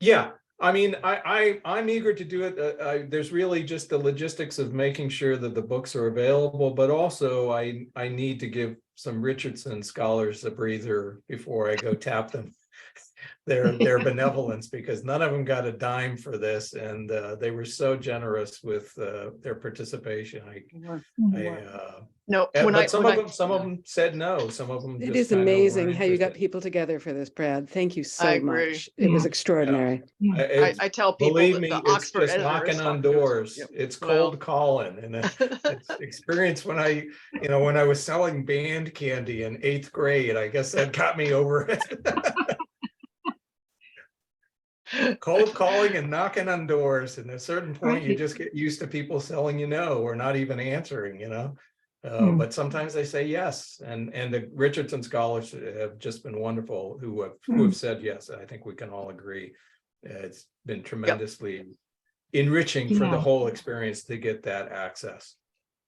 Yeah, I mean, I'm eager to do it. There's really just the logistics of making sure that the books are available, but also I need to give some Richardson scholars a breather before I go tap them their benevolence, because none of them got a dime for this, and they were so generous with their participation. No, But some of them said no. Some of them. It just is kind of amazing weren't how you got interested. people together for this, Brad. Thank you I so agree. much. It was Yeah. extraordinary. I tell people Believe that me, the it's Oxford just editor is knocking on talking to us. doors. Yep. It's Well. cold calling, and it's experience when I was selling band candy in 8th grade. I guess that got me over it. Cold calling and knocking on doors, and at a certain point, you just get used to people selling no, or not even answering. But sometimes they say yes, and the Richardson scholars have just been wonderful, who have said yes. I think we can all agree. It's been tremendously enriching for the whole experience to get that access.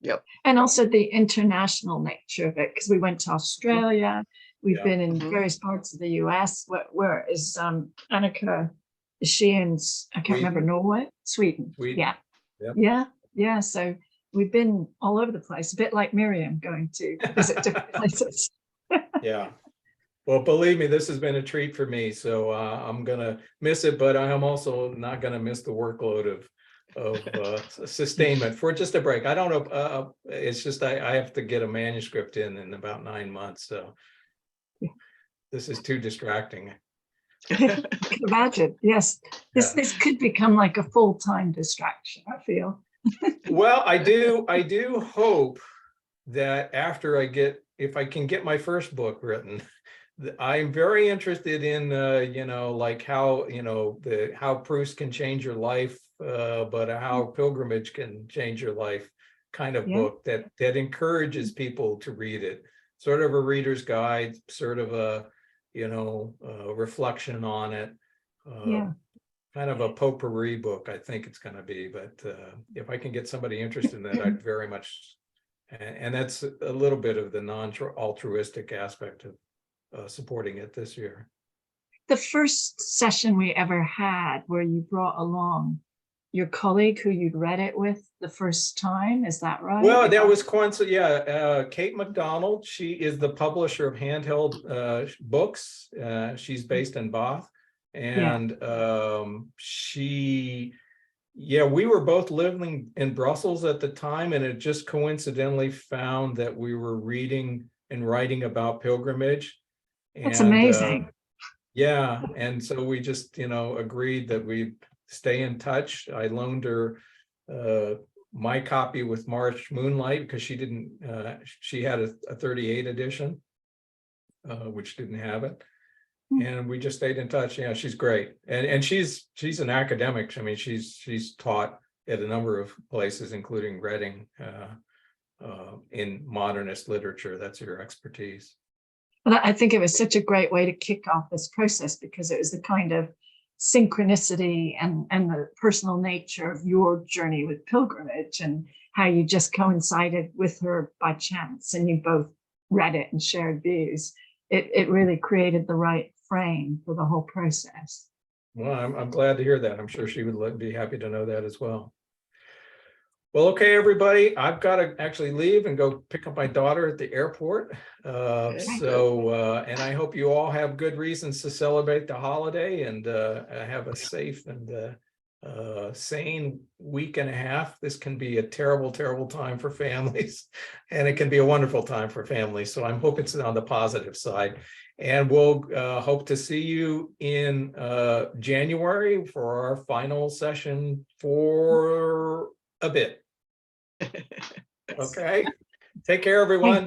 Yep. And also the international nature of it, because we went to Australia, we've been in various parts of the US. Where is Annika? Is she in, I can't remember, Norway? Sweden. Yeah. Yep. Yeah. So we've been all over the place, a bit like Miriam, going to visit different places. Yeah. Well, believe me, this has been a treat for me. So I'm gonna miss it, but I am also not gonna miss the workload of sustainment for just a break. I don't know. It's just I have to get a manuscript in about 9 months. So this is too distracting. I can imagine. Yes, this could become like a full-time distraction, I feel. Well, I do hope that after if I can get my first book written, I'm very interested in like how how Proust can change your life, but how pilgrimage can change your life kind of book that encourages people to read it, sort of a reader's guide, sort of a reflection on it, kind of a potpourri book. I think it's going to be, but if I can get somebody interested in that, I'd very much, and that's a little bit of the non-altruistic aspect of supporting it this year. The first session we ever had where you brought along your colleague who you'd read it with the first time, is that right? Well, that was Kate McDonald. She is the publisher of Handheld Books. She's based in Bath, and we were both living in Brussels at the time, and it just coincidentally found that we were reading and writing about pilgrimage. That's amazing. And so we just agreed that we stay in touch. I loaned her my copy with March Moonlight because she didn't, she had a 38 edition, which didn't have it. And we just stayed in touch. Yeah, she's great. And she's an academic. I mean, she's taught at a number of places, including Reading, in modernist literature. That's her expertise. But I think it was such a great way to kick off this process because it was the kind of synchronicity and the personal nature of your journey with pilgrimage and how you just coincided with her by chance and you both read it and shared views. It really created the right frame for the whole process. Well, I'm glad to hear that. I'm sure she would be happy to know that as well. Well, okay, everybody, I've got to actually leave and go pick up my daughter at the airport. And I hope you all have good reasons to celebrate the holiday and have a safe and sane week and a half. This can be a terrible, terrible time for families, and it can be a wonderful time for families. So I'm hoping it's on the positive side. And we'll hope to see you in January for our final session for a bit. Okay. Take care, everyone.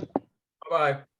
Bye-bye.